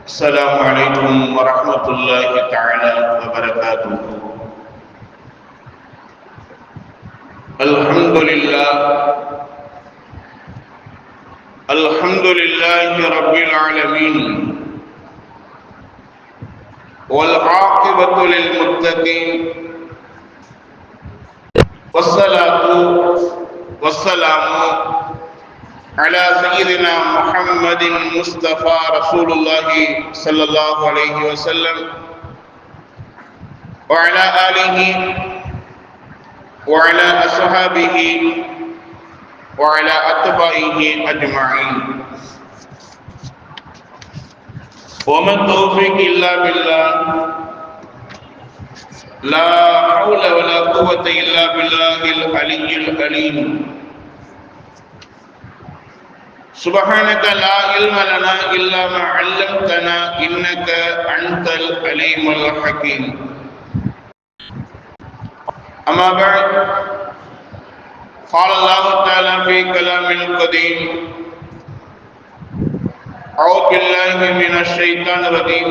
السلام عليكم ورحمة الله تعالى وبركاته. الحمد لله رب العالمين، والعاقبة للمتقين، والصلاة والسلام على سيدنا محمد مصطفى رسول الله صلى الله عليه وسلم وعلى آله وعلى أصحابه وعلى أتباعه أجمعين. وما التوفيق إلا بالله، لا حول ولا قوة إلا بالله العلي العليم. سبحانك لا علم لنا إلا ما علمتنا إنك أنت العليم الحكيم. أما بعد، قال الله تعالى في كلام القديم: أعوذ بالله من الشيطان الرجيم،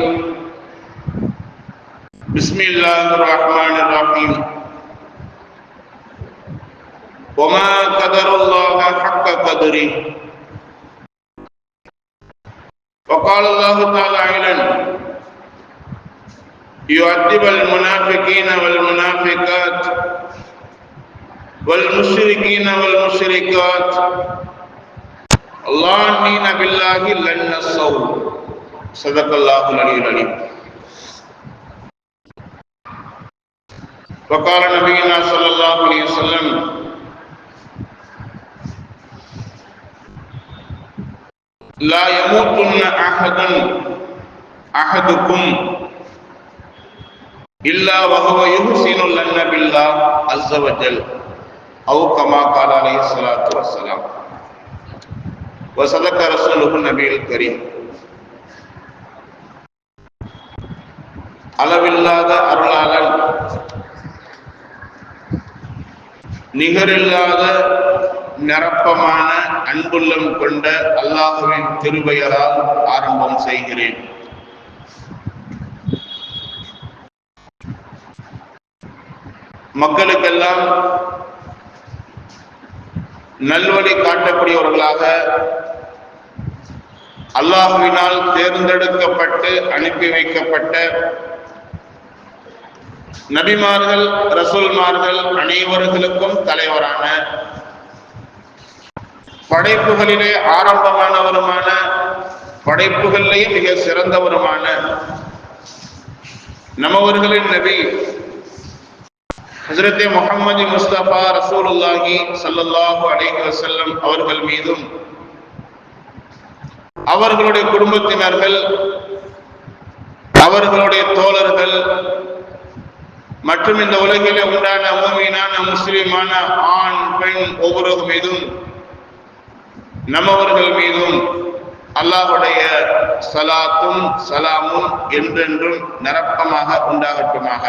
بسم الله الرحمن الرحيم. وما قدر الله حق قدره. وقال الله تعالى أيضا: يعذب المنافقين والمنافقات والمشركين والمشركات اللعنين بالله لعن السوء. صدق الله العلي العليم. وقال نبينا صلى الله عليه وسلم: لا يموتن أحدكم إلا وهو يحسن الظن بالله عز وجل، أو كما قال عليه الصلاة والسلام. وصدق رسوله النبي الكريم. அளவில்லாத அருளாளன், நிகரில்லாத நிரப்பமான அன்புள்ளம் கொண்ட அல்லாஹ்வின் திருப்பெயரால் ஆரம்பம் செய்கிறேன். மக்களுக்கெல்லாம் நல்வழி காட்டக்கூடியவர்களாக அல்லாஹ்வினால் தேர்ந்தெடுக்கப்பட்டு அனுப்பி வைக்கப்பட்ட நபிமார்கள், ரசூல்மார்கள் அனைவர்களுக்கும் தலைவரான, படைப்புகளிலே ஆரம்பமானவருமான, படைப்புகளிலேயே மிக சிறந்தவருமான நம்மவர்களின் நபி ஹஜ்ரத் முஹம்மது முஸ்தபா ரசூலுல்லாஹி ஸல்லல்லாஹு அலைஹி வஸல்லம் அவர்கள் மீதும், அவர்களுடைய குடும்பத்தினர்கள், அவர்களுடைய தோழர்கள் மற்றும் இந்த உலகிலே உண்டான மூமினான முஸ்லிமான ஆண் பெண் ஒவ்வொரு மீதும், நம்மவர்கள் மீதும் அல்லாஹ்வுடைய ஸலாத்தும் சலாமும் என்றென்றும் நிரப்பமாக உண்டாகட்டுமாக.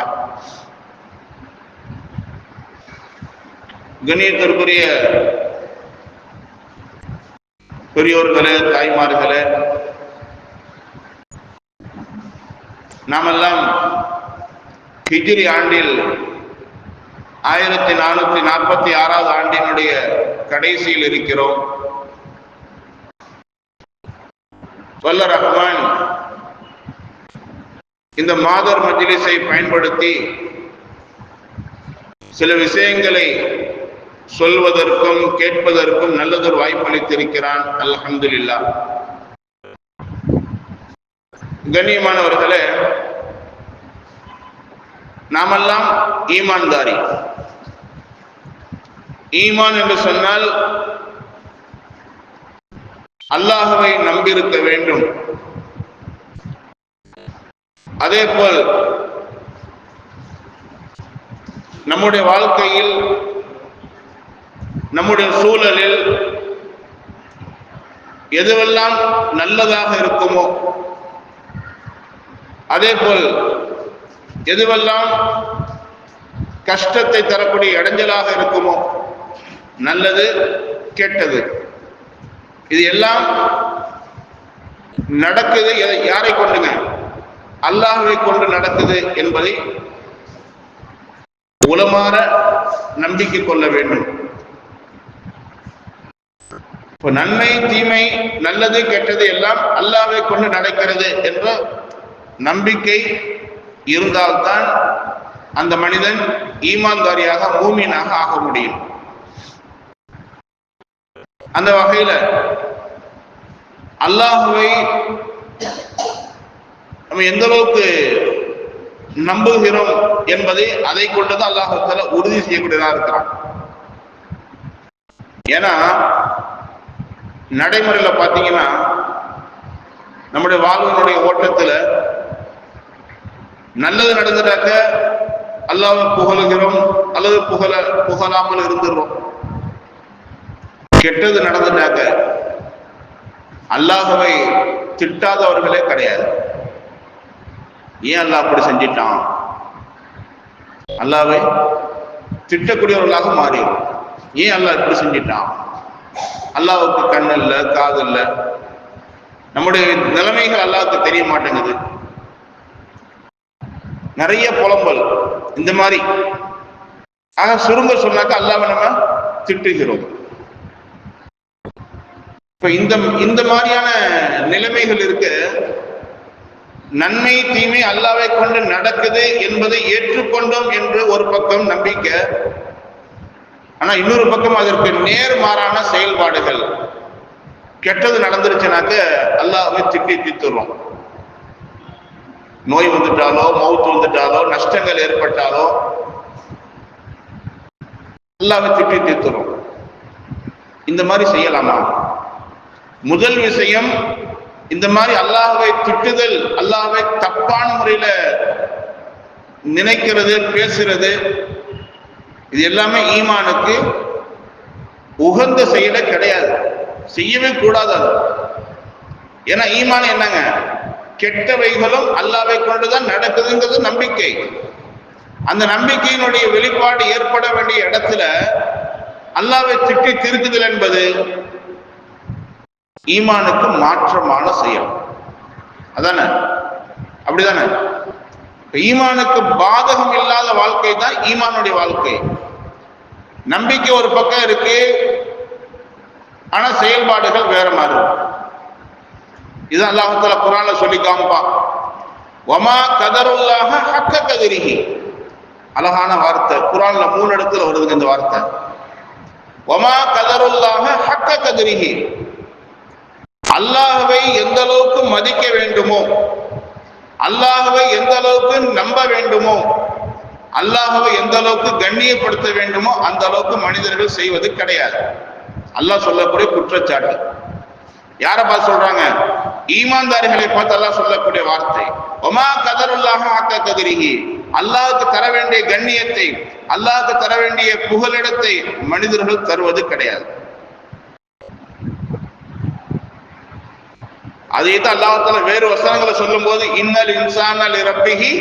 கண்ணியத்திற்குரிய பெரியோர்களே, தாய்மார்களே, நாமெல்லாம் ஹிஜ்ரி ஆண்டில் 1446 ஆண்டினுடைய கடைசியில் இருக்கிறோம். வல்ல ரஹ்மான் இந்த மாதர் மஜ்லிஸை பயன்படுத்தி சில விஷயங்களை சொல்வதற்கும் கேட்பதற்கும் நல்லதொரு வாய்ப்பளித்திருக்கிறான். அல்ஹம்துலில்லாஹ். கண்ணியமானவர்களே, நாமெல்லாம் ஈமான்தாரி. ஈமான் என்று சொன்னால் அல்லாஹ்வை நம்பியிருக்க வேண்டும். அதேபோல் நம்முடைய வாழ்க்கையில், நம்முடைய சூழலில் எதுவெல்லாம் நல்லதாக இருக்குமோ, அதேபோல் எதுவெல்லாம் கஷ்டத்தை தரக்கூடிய இடைஞ்சலாக இருக்குமோ, நல்லது கெட்டது, இது எல்லாம் நடக்குது. யாரை கொண்டுங்க? அல்லாஹ்வை கொண்டு நடக்குது என்பதை உளமாற நம்பிக்கை கொள்ள வேண்டும். இப்ப நன்மை தீமை நல்லது கெட்டது எல்லாம் அல்லாஹ்வை கொண்டு நடக்கிறது என்ற நம்பிக்கை இருந்தால்தான் அந்த மனிதன் ஈமான்தாரியாக மூமினாக ஆக முடியும். அந்த வகையில அல்லாஹ்வை நம்ம எந்த அளவுக்கு நம்புகிறோம் என்பதை அதை கொண்டுதான் அல்லாஹ் தஆலா உறுதி செய்யக்கூடியதாக இருக்கிறான். ஏன்னா நடைமுறையில பாத்தீங்கன்னா நம்முடைய வாழ்வினுடைய ஓட்டத்துல நல்லது நடந்துட்டாக்க அல்லாஹ்வை புகழுகிறோம் அல்லது புகழாமல் இருந்துடுறோம். கெட்டது நடந்துட்டாக்க அல்லாஹ்வை திட்டாதவர்களே கிடையாது. ஏன் அல்லாஹ் அப்படி செஞ்சிட்டான்? அல்லாஹ்வை திட்டக்கூடியவர்களாக மாறிடும். ஏன் அல்லாஹ் இப்படி செஞ்சிட்டான்? அல்லாஹ்வுக்கு கண் இல்லை, காது இல்லை. நம்முடைய நிலைமைகள் அல்லாஹ்வுக்கு தெரிய மாட்டேங்குது. நிறைய புலம்பல் இந்த மாதிரி. ஆக சுருங்க சொன்னாக்க அல்லாஹ்வை நம்ம திட்டுகிறோம். இப்ப இந்த மாதிரியான நிலைமைகள் இருக்கு. நன்மை தீமை அல்லாஹ்வை கொண்டு நடக்குது என்பதை ஏற்றுக்கொண்டோம் என்று ஒரு பக்கம் நம்பிக்கை. ஆனா இன்னொரு பக்கம் அதற்கு நேர்மாறான செயல்பாடுகள். கெட்டது நடந்துருச்சுனாக்க அல்லாஹ்வை திட்டி தீர்த்துறோம். நோய் வந்துட்டாலோ, மவுத்து வந்துட்டாலோ, நஷ்டங்கள் ஏற்பட்டாலோ அல்லாஹ்வை திட்டி தீர்த்துறோம். இந்த மாதிரி செய்யலாமா? முதல் விஷயம், இந்த மாதிரி அல்லாஹ்வை திட்டுதல், அல்லாஹ்வை தப்பான முறையில நினைக்கிறது, பேசுறது, இது எல்லாமே ஈமானுக்கு உகந்த செயல கிடையாது. செய்யவே கூடாது அது. ஏன்னா ஈமான் என்னங்க? கெட்டவைகளும் அல்லாஹ்வை கொண்டுதான் நடக்குதுங்கிறது நம்பிக்கை. அந்த நம்பிக்கையினுடைய வெளிப்பாடு ஏற்பட வேண்டிய இடத்துல அல்லாஹ்வை திட்டி திருத்துதல் என்பது ஈமானுக்கு மாற்றமான செயல். அதானே? அப்படிதானே? ஈமானுக்கு பாதகம் இல்லாத வாழ்க்கை தான் ஈமானுடைய வாழ்க்கை. நம்பிக்கை ஒரு பக்கம் இருக்கு, ஆனா செயல்பாடுகள் வேற மாதிரி. இது அல்லாஹ் தஆலா குர்ஆன்ல சொல்லி காமிப்பான். வமா கதருல்லாஹ ஹக்க கதரிஹி. அழகான வார்த்தை. குர்ஆன்ல 3 இடத்துல வருது இந்த வார்த்தை. வமா கதருல்லாஹ ஹக்க கதரிஹி. அல்லாஹ்வை எந்த அளவுக்கு மதிக்க வேண்டுமோ, அல்லாஹ்வை எந்த அளவுக்கு நம்ப வேண்டுமோ, அல்லாஹ்வை எந்த அளவுக்கு கண்ணியப்படுத்த வேண்டுமோ அந்த அளவுக்கு மனிதர்கள் செய்வது கிடையாது. அல்லாஹ் சொல்லக்கூடிய குற்றச்சாட்டு. யாரை பார்த்து சொல்றாங்க? ஈமான்தாரிகளை பார்த்து அல்லாஹ் சொல்லக்கூடிய வார்த்தை. ஒமா கதருல்லாஹ ஹக்க கதரிஹி. அல்லாஹ்வுக்கு தர வேண்டிய கண்ணியத்தை, அல்லாஹ்வுக்கு தர வேண்டிய புகலிடத்தை மனிதர்கள் தருவது கிடையாது. அதே தான் அல்லாஹ் தஆலா வேறு வசனங்களை சொல்லும் போது இன்னல் இன்சான லிரப்பிஹி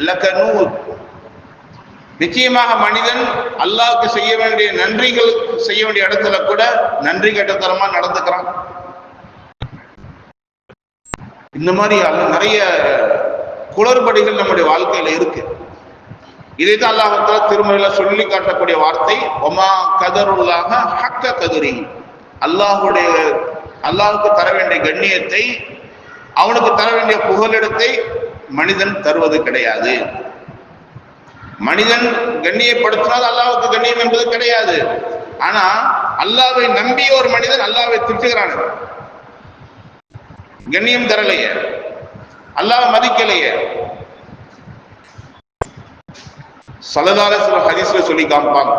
லகனூத். நிச்சயமாக மனிதன் அல்லாஹ்வுக்கு செய்ய வேண்டிய நன்றிகள் செய்ய வேண்டிய இடத்துல கூட நன்றி கெட்டத்தனமா நடந்துக்கிறான். இந்த மாதிரி நிறைய குளறுபடிகள் நம்முடைய வாழ்க்கையில இருக்கு. இதைத்தான் அல்லாஹ் தஆலா திருமறையில சொல்லி காட்டக்கூடிய வார்த்தை ஒமா கதருல்லாஹ ஹக்க கதரி. அல்லாஹ்வுக்கு தர வேண்டிய கண்ணியத்தை, அவனுக்கு தர வேண்டிய புகலிடத்தை மனிதன் தருவது கிடையாது. மனிதன் கண்ணியப்படுத்தினால் அல்லாஹ்வுக்கு கண்ணியம் என்பது கிடையாது. ஆனா அல்லாஹ்வை நம்பிய ஒரு மனிதன் அல்லாஹ்வை திட்டுகிறான். கண்ணியம் தரலையே, அல்லாஹ்வை மதிக்கலையே. ஸல்லல்லாஹு அலைஹி வஸல்லம் ஹதீஸ்ல சொல்லி காமிப்பாங்க.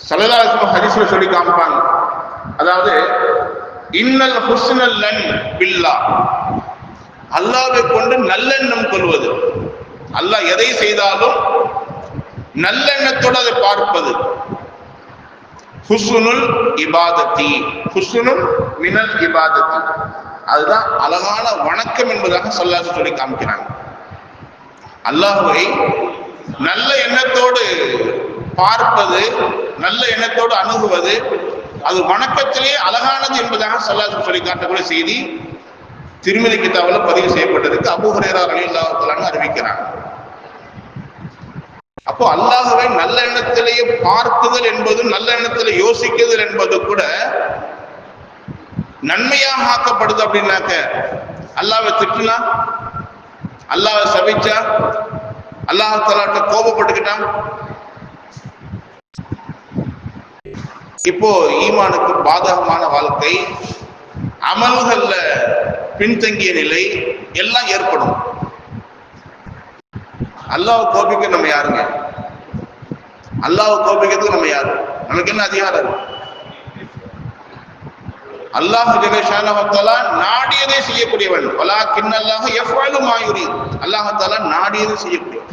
ஸல்லல்லாஹு அலைஹி வஸல்லம் ஹதீஸ்ல சொல்லி காமிப்பாங்க. அதாவது இன்னல் ஹுஸ்னல் லன் பில்லாஹ். அல்லாஹ்வை கொண்டு நல்லெண்ணம் கொள்வது. அல்லாஹ் எதை செய்தாலும் நல்லெண்ணத்தோடு அதை பார்ப்பது. ஹுஸ்னுல் இபாதத்தி, ஹுஸ்னுல் மினல் இபாதத்தி. அதுதான் அழகான வணக்கம் என்பதாக ஸல்லல்லாஹு சொல்லி காமிக்கிறாங்க. அல்லாஹ்வை நல்ல எண்ணத்தோடு பார்ப்பது, நல்ல எண்ணத்தோடு அணுகுவது, அது வணக்கத்திலே அழகானது என்பதாக ஸல்லல்லாஹு சொல்லி காட்டக்கூடிய செய்தி திருமதி கிதாபில் பதிவு செய்யப்பட்டிருக்கு. அபூ ஹுரைரா ரலியல்லாஹு தஆலா அறிவிக்கிறாங்க. அப்போ அல்லாஹ்வை நல்ல எண்ணத்திலேயே பார்க்குதல் என்பது, நல்ல எண்ணத்திலே யோசிக்குதல் என்பது கூட நன்மையாக ஆக்கப்படுது. அப்படின்னாக்க அல்லாஹ்வை திட்டுனா, அல்லாஹ்வை சபிச்சா, அல்லாஹ் தஆலாட்ட கோபப்பட்டுக்கிட்டான், இப்போ ஈமானுக்கு பாதகமான வாழ்க்கை, அமல்கள்ல பின்தங்கிய நிலை எல்லாம் ஏற்படும். அல்லாஹ் கோபிக்க நம்ம யாருங்க? அல்லாஹ் கோபிக்கிறதுக்கு நம்ம யாரு? நமக்கு என்ன அதிகாரம் இருக்கு? அல்லாஹ் ஜல்ல ஷானஹு வ தஆலா நாடியதை செய்யக்கூடியவன். வலாக்கின் அல்லாஹ் யஃஅலு மா யுரீத். அல்லாஹ் தஆலா நாடியதை செய்யக்கூடியவன்.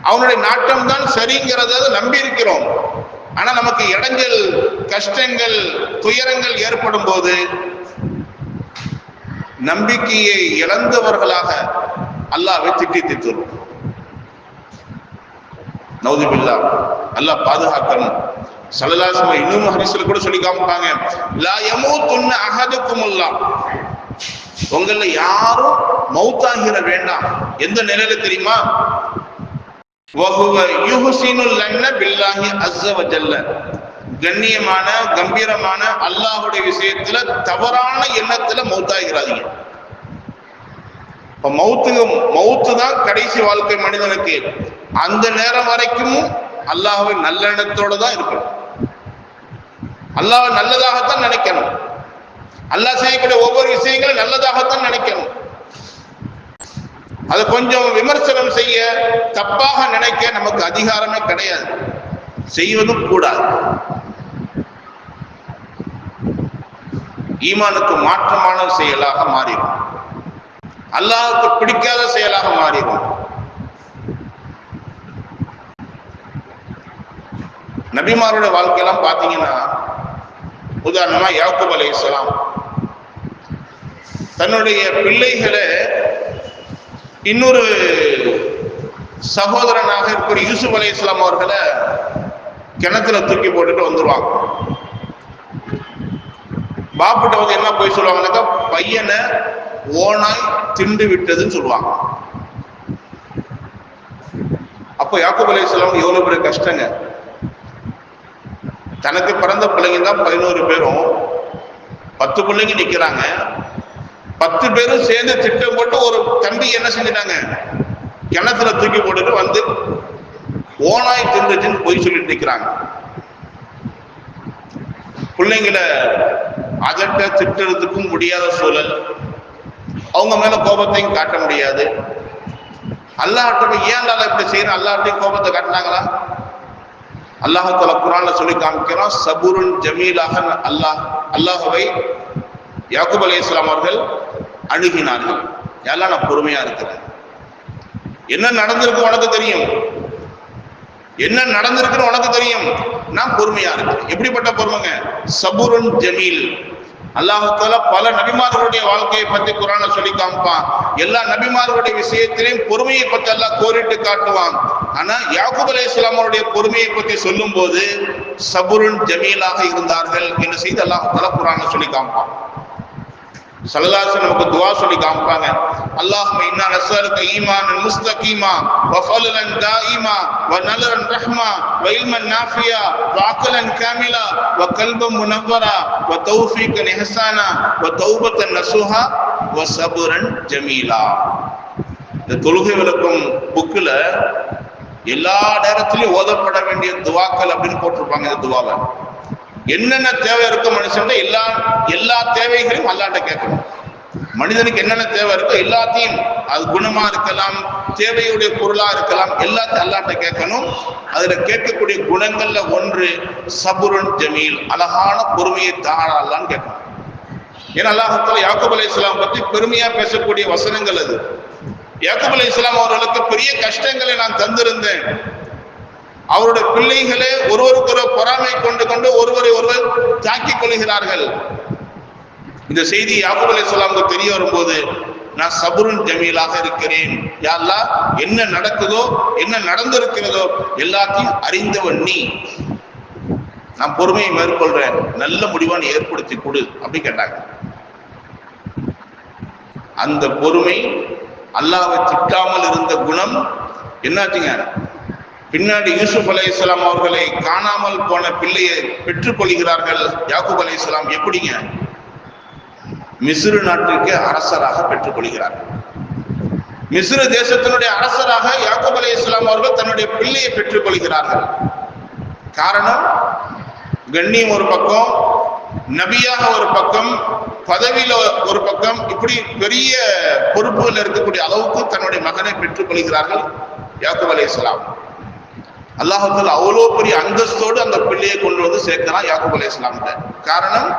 அவனுடைய நாட்டம் தான் சரிங்கிறத நம்பி இருக்கிறோம். ஆனா நமக்கு இடைஞ்சல், கஷ்டங்கள், துயரங்கள் ஏற்படும் போது நம்பிக்கையை இழந்தவர்களாக அல்லாஹ்வை திட்டி திட்டுறோம். நௌதுபில்லாஹ், அல்லாஹ் பாதுகாக்கணும். ஸல்லல்லாஹு அலைஹி வஸல்லம் இன்னும் ஹதீஸ்ல கூட சொல்லி காமிப்பாங்க, லா யமூதுன்ன அஹதுக்குமுல்லாஹ், உங்கள யாரும் மௌத்தாகிற வேண்டாம். எந்த நிலையில தெரியுமா? வஹுவ யுஹ்சினுல் லன்ன பில்லாஹி அஸ்ஸ வ ஜல்ல, கண்ணியமான கம்பீரமான அல்லாஹ்வுடைய விஷயத்துல தவறான எண்ணத்துல மௌத்தாகிறாதீங்க. இப்ப மௌத்து தான் கடைசி வாழ்க்கை மனிதனுக்கு. அந்த நேரம் வரைக்கும் அல்லாஹ்வை நல்ல எண்ணத்தோட தான் இருக்கணும். அல்லாஹ்வை நல்லதாகத்தான் நினைக்கணும். அல்லாஹ் செய்யக்கூடிய ஒவ்வொரு விஷயங்களும் நல்லதாகத்தான் நினைக்கணும். அது கொஞ்சம் விமர்சனம் செய்ய, தப்பாக நினைக்க நமக்கு அதிகாரமே கிடையாது, செய்வதும் கூடாது. ஈமானுக்கு மாற்றமான செயலாக மாறிடும், அல்லாஹ்வுக்கு பிடிக்காத செயலாக மாறிடும். நபிமாருடைய வாழ்க்கையெல்லாம் பார்த்தீங்கன்னா, உதாரணமா யாக்கூப் அலைஹிஸ்ஸலாம் தன்னுடைய பிள்ளைகளை இன்னொரு சகோதரனாக இருக்கிற யூசுப் அலைஹிஸ்ஸலாம் அவர்களை கிணத்துல தூக்கி போட்டுட்டு வந்துருவாங்க. பாப்புட்ட வந்து என்ன போய் சொல்லுவாங்கன்னாக்கா, பையனை ஓனாய் திண்டு விட்டதுன்னு சொல்லுவாங்க. அப்போ யாக்கூப் அலைஹிஸ்ஸலாம் எவ்வளவு பெரிய கஷ்டங்க. தனக்கு பிறந்த பிள்ளைங்க தான் 11 பேரும், 10 பிள்ளைங்க நிக்கிறாங்க. 10 பேரும் சேர்ந்து திட்டம் போட்டு ஒரு தம்பி என்ன செஞ்சிட்டாங்க, கிணத்துல தூக்கி போட்டுட்டு வந்து ஓனாய் தின்றுச்சுன்னு போய் சொல்லிட்டு நிக்கிறாங்க. பிள்ளைங்களை அதட்ட திட்டுறதுக்கும் முடியாத சூழல், அவங்க மேல கோபத்தையும் காட்ட முடியாது. அல்லாஹ்ட்ட ஏன் இப்படி செய்யணும், அல்லாஹ்ட்டையும் கோபத்தை காட்டினாங்களா? அல்லாஹ் தஆலா குர்ஆன்ல சொல்லி காமிக்கிறான், சபூருன் ஜமீலாக அல்லாஹ்வை யாக்கூப் அலைஹிஸ்ஸலாம் அவர்கள் அணுகினார்கள். எல்லாம் நான் பொறுமையா இருக்கிறேன், என்ன நடந்திருக்கு உனக்கு தெரியும், என்ன நடந்திருக்குன்னு உனக்கு தெரியும், நான் பொறுமையா இருக்கிறேன். எப்படிப்பட்ட பொறுமைங்க? சபூருன் ஜமீல். அல்லாஹ் தஆலா பல நபிமார்களுடைய வாழ்க்கையை பத்தி குர்ஆன்ல சொல்லி காமிப்பான். எல்லா நபிமார்களுடைய விஷயத்திலையும் பொறுமையை பத்தி அல்லாஹ் கோரிட்டு காட்டுவான். ஆனா யாக்கூப் அலைஹிஸ்ஸலாம் அவருடைய பொறுமையை பத்தி சொல்லும் போது சபூருன் ஜமீலாக இருந்தார்கள் என்று செய்து அல்லாஹ் தஆலா குர்ஆன்ல சொல்லி காமிப்பான். ஸல்லல்லாஹு அலைஹி வஸல்லம் நமக்கு துஆ சொல்லி காமிப்பாங்க, அல்லாஹும்ம இன்னா நஸ்அலுக ஈமானன் முஸ்தகீமா வ ஃபலலன் தாயிமா வ நலரன் ரஹ்மா வ இல்மன் நாஃபியா வ அக்லன் காமிலா வ கல்பன் முனவ்வரா வ தௌஃபீகன் இஹ்சானா வ தௌபத்தன் நஸூஹா வ சபரன் ஜமீலா. இந்த தொழுகை விளக்கம் புக்ல எல்லா நேரத்திலையும் ஓதப்பட வேண்டிய துவாக்கள் அப்படின்னு போட்டிருப்பாங்க. இந்த துவாவை என்னென்ன தேவை இருக்கோ மனுஷன் எல்லா தேவைகளையும் அல்லாஹ்ட்ட கேட்கணும். மனிதனுக்கு என்னென்ன தேவை இருக்கோ எல்லாத்தையும், அது குணமா இருக்கலாம், தேவையுடைய பொருளா இருக்கலாம், எல்லாத்தையும் அல்லாஹ்ட்ட கேட்கணும். அதுல கேட்கக்கூடிய குணங்கள்ல ஒன்று சபுருன் ஜமீல், அழகான பொறுமையை தாராளான்னு கேட்கணும். ஏன்னா அல்லாஹ் தஆலா யாக்கூப் அலைஹிஸ்ஸலாம் பத்தி பெருமையா பேசக்கூடிய வசனங்கள் அது. யாக்கூப் அலைஹிஸ்ஸலாம் அவர்களுக்கு பெரிய கஷ்டங்களை நான் தந்திருந்தேன், அவருடைய பிள்ளைகளே ஒருவருக்கு பொறாமை கொண்டு ஒருவரை ஒருவர் தாக்கிக் கொள்கிறார்கள். இந்த செய்தி யாக்கூப் அலைஹிஸ்ஸலாமுக்கு தெரிய வரும்போது, நான் சபுருன் ஜமீலாக இருக்கிறேன், யா அல்லாஹ் என்ன நடக்குதோ என்ன நடந்திருக்கிறதோ எல்லாத்தையும் அறிந்தவன் நீ, நான் பொறுமையை மேற்கொள்றேன், நல்ல முடிவான ஏற்படுத்தி கொடு அப்படி கேட்டாங்க. அந்த பொறுமை, அல்லாஹ்வை திட்டாமல் இருந்த குணம் என்னாச்சுங்க? பின்னாடி யூசுப் அலைஹிஸ்ஸலாம் அவர்களை காணாமல் போன பிள்ளையை பெற்றுக் கொள்கிறார்கள் யாக்கூப் அலைஹிஸ்ஸலாம். எப்படிங்க? மிஸ்ரு நாட்டிற்கு அரசராக பெற்றுக் கொள்கிறார்கள். மிஸ்ரு தேசத்தினுடைய அரசராக யாக்கூப் அலைஹிஸ்ஸலாம் அவர்கள் தன்னுடைய பிள்ளையை பெற்றுக் கொள்கிறார்கள். காரணம், கண்ணியம் ஒரு பக்கம், நபியாக ஒரு பக்கம், பதவியில ஒரு பக்கம், இப்படி பெரிய பொறுப்புகள் இருக்கக்கூடிய அளவுக்கு தன்னுடைய மகனை பெற்றுக் கொள்கிறார்கள் யாக்கூப் அலைஹிஸ்ஸலாம். அல்லாஹ் தஆலா அவ்வளோ பெரிய அந்தஸ்தோடு அந்த பிள்ளையை கொண்டு வந்து சேர்க்கிறான் யாக்கூப் அலைஹிஸ்ஸலாம். காரணம்,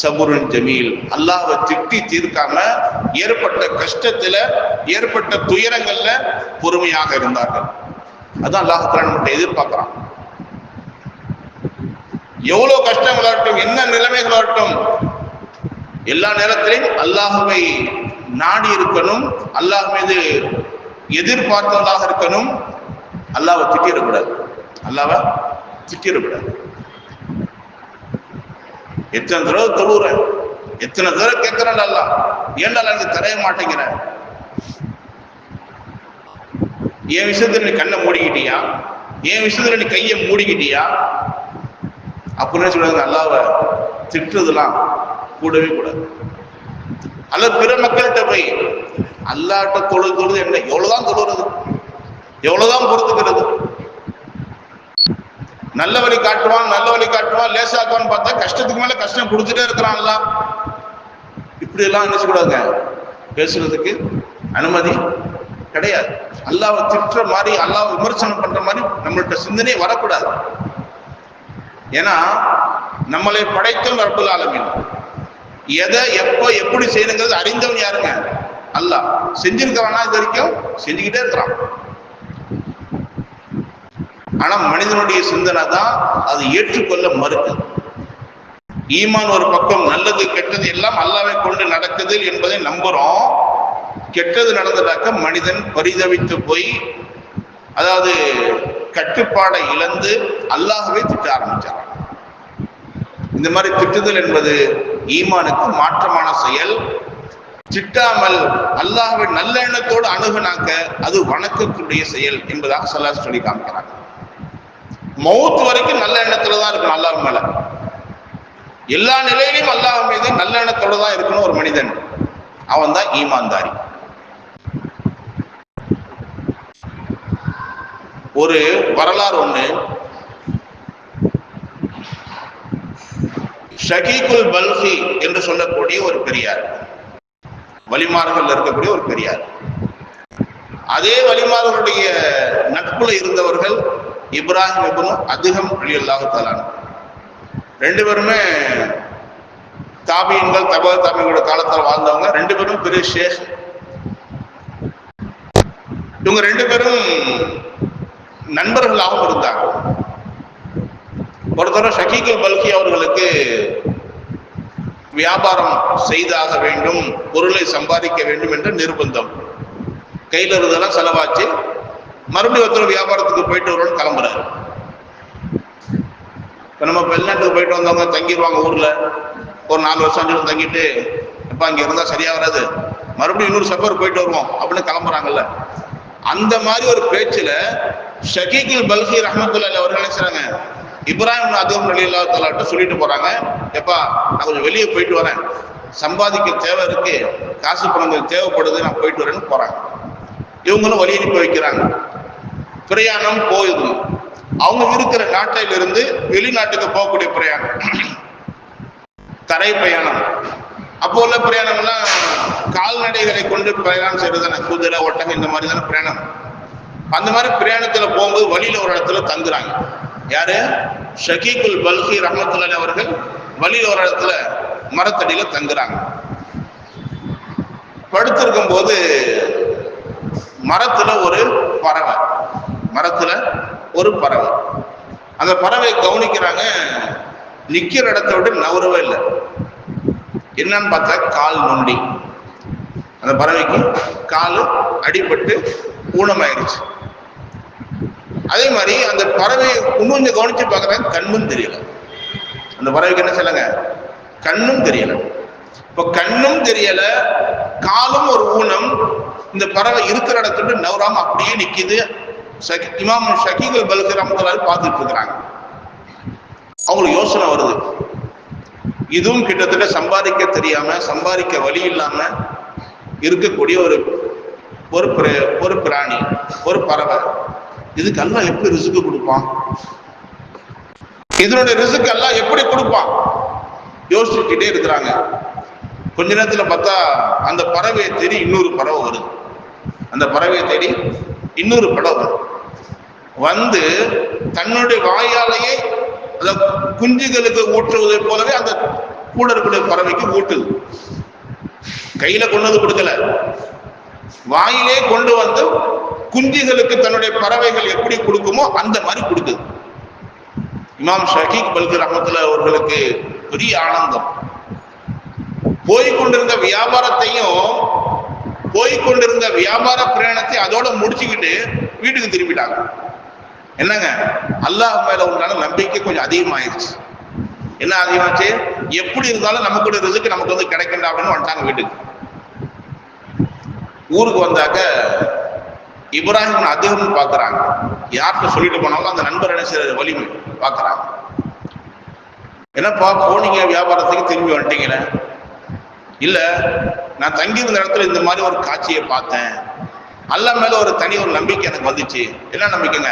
சபுருன் ஜமீல். அல்லாஹ்வை திட்டி தீர்க்காம ஏற்பட்ட கஷ்டத்துல, ஏற்பட்ட துயரங்கள்ல பொறுமையாக இருந்தார்கள். அதான் அல்லாஹ் தஆலா நம்மகிட்ட எதிர்பார்க்கிறான். எவ்வளவு கஷ்டங்களாகட்டும், என்ன நிலைமைகளாகட்டும், எல்லா நேரத்திலையும் அல்லாஹ்வை நாடி இருக்கணும், அல்லாஹ் மீது எதிர்பார்த்தவர்களாக இருக்கணும். அல்லாஹ்வை திட்டிடக்கூடாது, அல்லாஹ்வை திட்டிடக்கூடாது. எத்தனை தடவை தொழுற, எத்தனை தடவை கேட்கிறேன், அல்லாஹ் ஏன்டா எனக்கு தரைய மாட்டேங்கிற, என் விஷயத்துல நீ கண்ணை மூடிக்கிட்டியா, என் விஷயத்துல நீ கையை மூடிக்கிட்டியா அப்படின்னு சொல்றாங்க. அல்லாஹ்வை திட்டுறதுலாம் கூடவே கூடாது. அல்ல பிற மக்கள்கிட்ட போய் அல்லாஹ்ட்ட தொழுகிறது என்ன, எவ்வளவுதான் தொழுறது, எவ்வளவுதான் பொறுத்துக்கிறது. நல்ல வழி காட்டுவான், நல்ல வழி காட்டுவான், லேசாக்குவான்னு பார்த்தா கஷ்டத்துக்கு மேல கஷ்டம் கொடுத்துட்டே இருக்கிறான். எல்லாம் இப்படி எல்லாம் நினைச்சக்கூடாதுங்க. பேசுறதுக்கு அனுமதி கிடையாது. அல்லாஹ்வை திட்டுற மாதிரி, அல்லாஹ்வை விமர்சனம் பண்ற மாதிரி நம்மள்கிட்ட சிந்தனை வரக்கூடாது. ஏன்னா நம்மளை படைத்தவன் ரப்புல் ஆலமீன். எதை எப்ப எப்படி செய்யணுங்கிறது அறிந்தவன் யாருங்க? அல்லாஹ். செஞ்சிருக்கிறானா இது வரைக்கும்? செஞ்சுக்கிட்டே இருக்கிறான். ஆனா மனிதனுடைய சிந்தனை தான் அது ஏற்றுக்கொள்ள மறுக்குது. ஈமான் ஒரு பக்கம், நல்லது கெட்டது எல்லாம் அல்லாஹ்வை கொண்டு நடக்குது என்பதை நம்புறோம். கெட்டது நடந்ததாக்க மனிதன் பரிதவித்து போய், அதாவது கட்டுப்பாடை இழந்து அல்லாஹ்வை திட்ட ஆரம்பிச்சார். இந்த மாதிரி திட்டுதல் என்பது ஈமானுக்கு மாற்றமான செயல். திட்டாமல் அல்லாஹ்வை நல்ல எண்ணத்தோடு அணுகுனாக்க அது வணக்கத்துடைய செயல் என்பதாக ஸல்லல்லாஹு சொல்லி காமிக்கிறாங்க. மௌத் வரைக்கும் நல்ல எண்ணத்துல தான் இருக்கணும் அல்லாஹ் மேல. எல்லா நிலையிலும் அல்லாஹ் மீது நல்ல எண்ணத்தோட தான் இருக்கணும் ஒரு மனிதன். அவன் தான் ஈமான்தாரி. ஒரு வரலாறு ஒண்ணு, ஷகீகுல் பல்கி என்று சொல்லக்கூடிய ஒரு பெரியார், வலிமார்கள் இருக்கக்கூடிய ஒரு பெரியார். அதே வலிமார்களுடைய நட்புல இருந்தவர்கள் இப்ராஹிம் இப்னு அதிகம் ரலியல்லாஹு தஆலா. ரெண்டு பேருமே தாபியின்கள், தபா தாபியின்களோட காலத்தில் வாழ்ந்தவங்க. ரெண்டு பேரும் பெரிய ஷேக். இவங்க ரெண்டு பேரும் நண்பர்களாகவும் இருந்தாங்க. ஒரு தடவை ஷகீகுல் பல்கி அவர்களுக்கு வியாபாரம் செய்தாக வேண்டும், பொருளை சம்பாதிக்க வேண்டும் என்ற நிர்பந்தம். கையில் இருந்ததெல்லாம் செலவாச்சு. மறுபடியும் ஒருத்தர் வியாபாரத்துக்கு போயிட்டு வருவோம்னு கிளம்புறாரு. இப்போ நம்ம வெளிநாட்டுக்கு போயிட்டு வந்தவங்க தங்கிடுவாங்க ஊர்ல, ஒரு 4 வருஷம் 5 வருஷம் தங்கிட்டு, இப்போ அங்கே இருந்தால் சரியா வராது, மறுபடியும் இன்னொரு சஃபர் போயிட்டு வருவோம் அப்படின்னு கிளம்புறாங்கல்ல. அந்த மாதிரி ஒரு பேச்சுல ஷகீகுல் பல்கி ரஹ்மத்துல்லாஹி அவர்கள் என்ன செய்றாங்க, இப்ராஹிம் அதிகம் ரலியல்லாஹு தஆலா சொல்லிட்டு போறாங்க, எப்பா நான் கொஞ்சம் வெளியே போயிட்டு வரேன், சம்பாதிக்க தேவை இருக்கு, காசு பணங்கள் தேவைப்படுது, நான் போயிட்டு வரேன்னு போறாங்க. இவங்களும் வழி அனுப்பி வைக்கிறாங்க. பிரயாணம் போகுது. அவங்க இருக்கிற நாட்டிலிருந்து வெளிநாட்டுக்கு போகக்கூடிய பிரயாணம், தரை பிரயாணம். அப்போ உள்ள பிரயாணம்லாம் கால்நடைகளை கொண்டு பிரயாணம் செய்யறது தானே, குதிரை, ஒட்டகம், இந்த மாதிரி தானே பிரயாணம். அந்த மாதிரி பிரயாணத்துல போகும்போது வழியில ஒரு இடத்துல தங்குறாங்க. யாரு? ஷகீகுல் பல்கி ரஹ்மத்துல்லாஹி அவர்கள் வழியில ஒரு இடத்துல மரத்தடியில தங்குறாங்க. படுத்திருக்கும் போது மரத்துல ஒரு பறவை, மரத்துல ஒரு பறவை. அந்த பறவை கவனிக்கிறாங்க, நிக்கிற இடத்த விட்டு நவரவே இல்லை. என்னன்னு பார்த்தா கால் நொண்டி. அந்த பறவைக்கு கால் அடிபட்டு ஊனமாயிருச்சு. அதே மாதிரி அந்த பறவையை கொஞ்சம் கவனிச்சு பார்க்குறாங்க, கண்ணும் தெரியல. அந்த பறவைக்கு என்ன செய்யலங்க, கண்ணும் தெரியல. இப்ப கண்ணும் தெரியல, காலும் ஒரு ஊனம். இந்த பறவை இருக்கிற இடத்துல நவராம அப்படியே நிக்குது. இமாம் ஷகீல் பல்கி ரஹ்மத்துல்லாஹி பார்த்துட்டு இருக்கிறாங்க. அவங்களுக்கு யோசனை வருது, இதுவும் கிட்டத்தட்ட சம்பாதிக்க தெரியாம, சம்பாதிக்க வழி இல்லாம இருக்கக்கூடிய ஒரு பிராணி, ஒரு பறவை. இதுக்கு அல்லாஹ் எப்படி ரிசுக்கு கொடுப்பான்? இதனுடைய ரிசுக்கு அல்லாஹ் எப்படி கொடுப்பான்? யோசிச்சுக்கிட்டே இருக்கிறாங்க. கொஞ்ச நேரத்துல பார்த்தா அந்த பறவையை தேடி இன்னொரு பறவை வருது. அந்த பறவையை தேடி இன்னொரு பறவை வந்து தன்னுடைய வாயாலேயே குஞ்சுகளுக்கு ஊற்றுவதை போலவே அந்த கூட இருக்கக்கூடிய பறவைக்கு ஊட்டுது. கையில கொண்டு வந்து கொடுக்கல, வாயிலே கொண்டு வந்து குஞ்சுகளுக்கு தன்னுடைய பறவைகள் எப்படி கொடுக்குமோ அந்த மாதிரி கொடுக்குது. இமாம் ஷகீல் பல்கி ரஹ்மத்துல்லாஹி அவர்களுக்கு பெரிய ஆனந்தம். போய்கொண்டிருந்த வியாபாரத்தையும், போய்கொண்டிருந்த வியாபார பிரயாணத்தை அதோட முடிச்சுக்கிட்டு வீட்டுக்கு திரும்பிட்டாங்க. என்னங்க, அல்லாஹ் மேல உண்டான நம்பிக்கை கொஞ்சம் அதிகமாயிருச்சு. என்ன அதிகமாச்சு? எப்படி இருந்தாலும் நமக்கு ரிசுக்கு நமக்கு வந்து கிடைக்கண்டா அப்படின்னு வந்துட்டாங்க வீட்டுக்கு. ஊருக்கு வந்தாக்க இப்ராஹிம் அதிகம் பாக்குறாங்க. யார்கிட்ட சொல்லிட்டு போனாலும் அந்த நண்பர் என்ன செய்யற வலிமை பாக்குறாங்க. என்னப்பா போனீங்க வியாபாரத்துக்கு, திரும்பி வந்துட்டீங்களே? இல்ல, நான் தங்கியிருந்த இடத்துல இந்த மாதிரி ஒரு காட்சியை பார்த்தேன். அல்லாஹ் மேல ஒரு தனி ஒரு நம்பிக்கை எனக்கு வந்துச்சு. என்ன நம்பிக்கைங்க?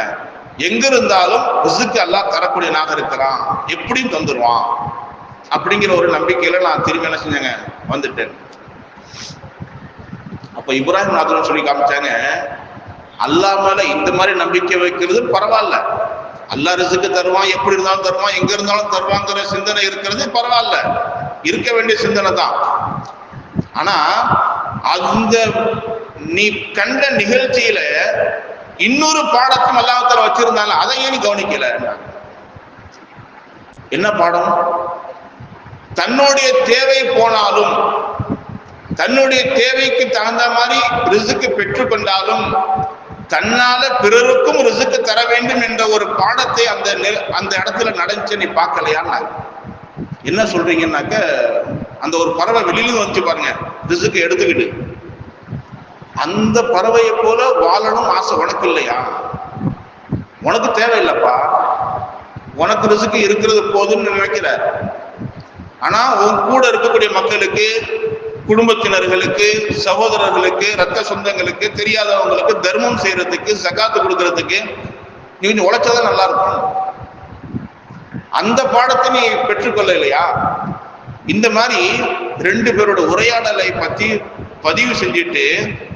எங்க இருந்தாலும் ரிசுக்கு அல்லாஹ் தரக்கூடியனாக இருக்கிறான், எப்படியும் தந்துடுவான் அப்படிங்கிற ஒரு நம்பிக்கையில நான் திரும்பி என்ன செஞ்சேங்க, வந்துட்டேன். அப்ப இப்ராஹிம் நாதன் சொல்லி காமிச்சாங்க, அல்லாஹ் மேல இந்த மாதிரி நம்பிக்கை வைக்கிறது பரவாயில்ல. அல்லாஹ் ரிசுக்கு தருவான், எப்படி இருந்தாலும் தருவான், எங்க இருந்தாலும் தருவாங்கிற சிந்தனை இருக்கிறது பரவாயில்ல, இருக்க வேண்டிய சிந்தனை தான். ஆனா அந்த நீ கண்ட நிகழ்ச்சியில இன்னொரு பாடத்தையும் அல்லாஹ்வுத்தாலா வச்சிருந்தாங்க, அதை ஏன் கவனிக்கல? என்ன பாடம்? தன்னுடைய தேவை போனாலும், தன்னுடைய தேவைக்கு தகுந்த மாதிரி ரிசுக்கு பெற்றுக்கொண்டாலும் தன்னால பிறருக்கும் ரிசுக்கு தர வேண்டும் என்ற ஒரு பாடத்தை அந்த இடத்துல நடந்துச்சு நீ பார்க்கலையான்னு. என்ன சொல்றீங்கன்னாக்க, அந்த ஒரு பறவை வெளியில வந்து பாருங்க, ரிசுக்கு எடுத்துக்கிட்டு, அந்த பறவையை போல வாழணும் ஆசை உனக்கு இல்லையா? உனக்கு தேவையில்லைப்பா, உனக்கு ரிசுக்கு இருக்கிறது போதுன்னு நினைக்கிற. ஆனா உன் கூட இருக்கக்கூடிய மக்களுக்கு, குடும்பத்தினர்களுக்கு, சகோதரர்களுக்கு, ரத்த சொந்தங்களுக்கு, தெரியாதவங்களுக்கு தர்மம் செய்யறதுக்கு, ஜகாத்து கொடுக்கறதுக்கு நீ கொஞ்சம் உழைச்சாதான் நல்லா இருக்கும். அந்த பாடத்தை நீ பெற்றுக்கொள்ள இல்லையா? இந்த மாதிரி ரெண்டு பேரோட உரையாடலை பத்தி பதிவு செஞ்சுட்டு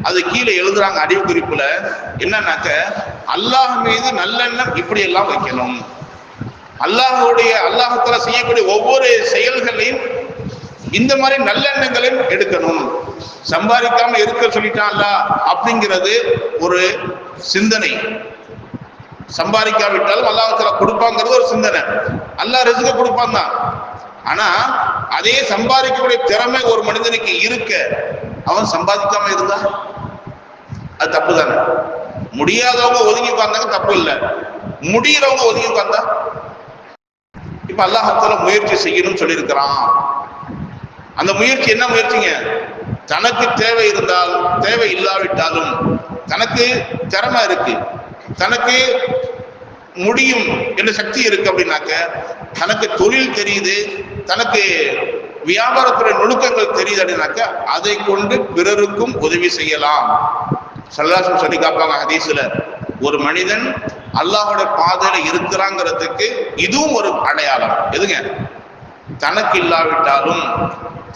அது கீழே எழுதுறாங்க அறிவு குறிப்புல. என்னன்னாக்க, அல்லாஹ் மீது நல்லெண்ணம் இப்படி எல்லாம் வைக்கணும். அல்லாஹ்வுத்தாலா செய்யக்கூடிய ஒவ்வொரு செயல்களையும் இந்த மாதிரி நல்லெண்ணங்களையும் எடுக்கணும். சம்பாதிக்காம இருக்க சொல்லிட்டான்ல அப்படிங்கிறது ஒரு சிந்தனை. சம்பாதிக்காவிட்டாலும் அல்லாஹ்வுத்தாலா கொடுப்பாங்கிறது ஒரு சிந்தனை. அல்லாஹ் ரிசுக்க கொடுப்பான் தான். ஆனா அதே சம்பாதிக்கக்கூடிய திறமை ஒரு மனிதனுக்கு இருக்க அவன் சம்பாதிக்காம இருந்தா அது தப்பு தானே. முடியாதவங்க ஒதுங்கி உட்கார்ந்தாங்க, தப்பு இல்லை. முடியறவங்க ஒதுங்கி உட்கார்ந்தா, இப்ப அல்லாஹ்வுத்தாலா முயற்சி செய்யணும்னு சொல்லியிருக்கிறான். அந்த முயற்சி என்ன முயற்சிங்க? தனக்கு தேவை இருந்தால், தேவை இல்லாவிட்டாலும், தனக்கு திறமை இருக்கு, தனக்கு முடியும் என்ற சக்தி இருக்கு அப்படின்னாக்க, தனக்கு தொழில் தெரியுது, தனக்கு வியாபாரத்துறை நுணுக்கங்கள் தெரியுது அப்படின்னாக்க, அதை கொண்டு பிறருக்கும் உதவி செய்யலாம். ஸல்லல்லாஹு சொல்லி காப்பாங்க ஹதீஸ்ல, ஒரு மனிதன் அல்லாஹ்வோட பாதையில இருக்கிறாங்கிறதுக்கு இதுவும் ஒரு அடையாளம். எதுங்க? தனக்கு இல்லாவிட்டாலும்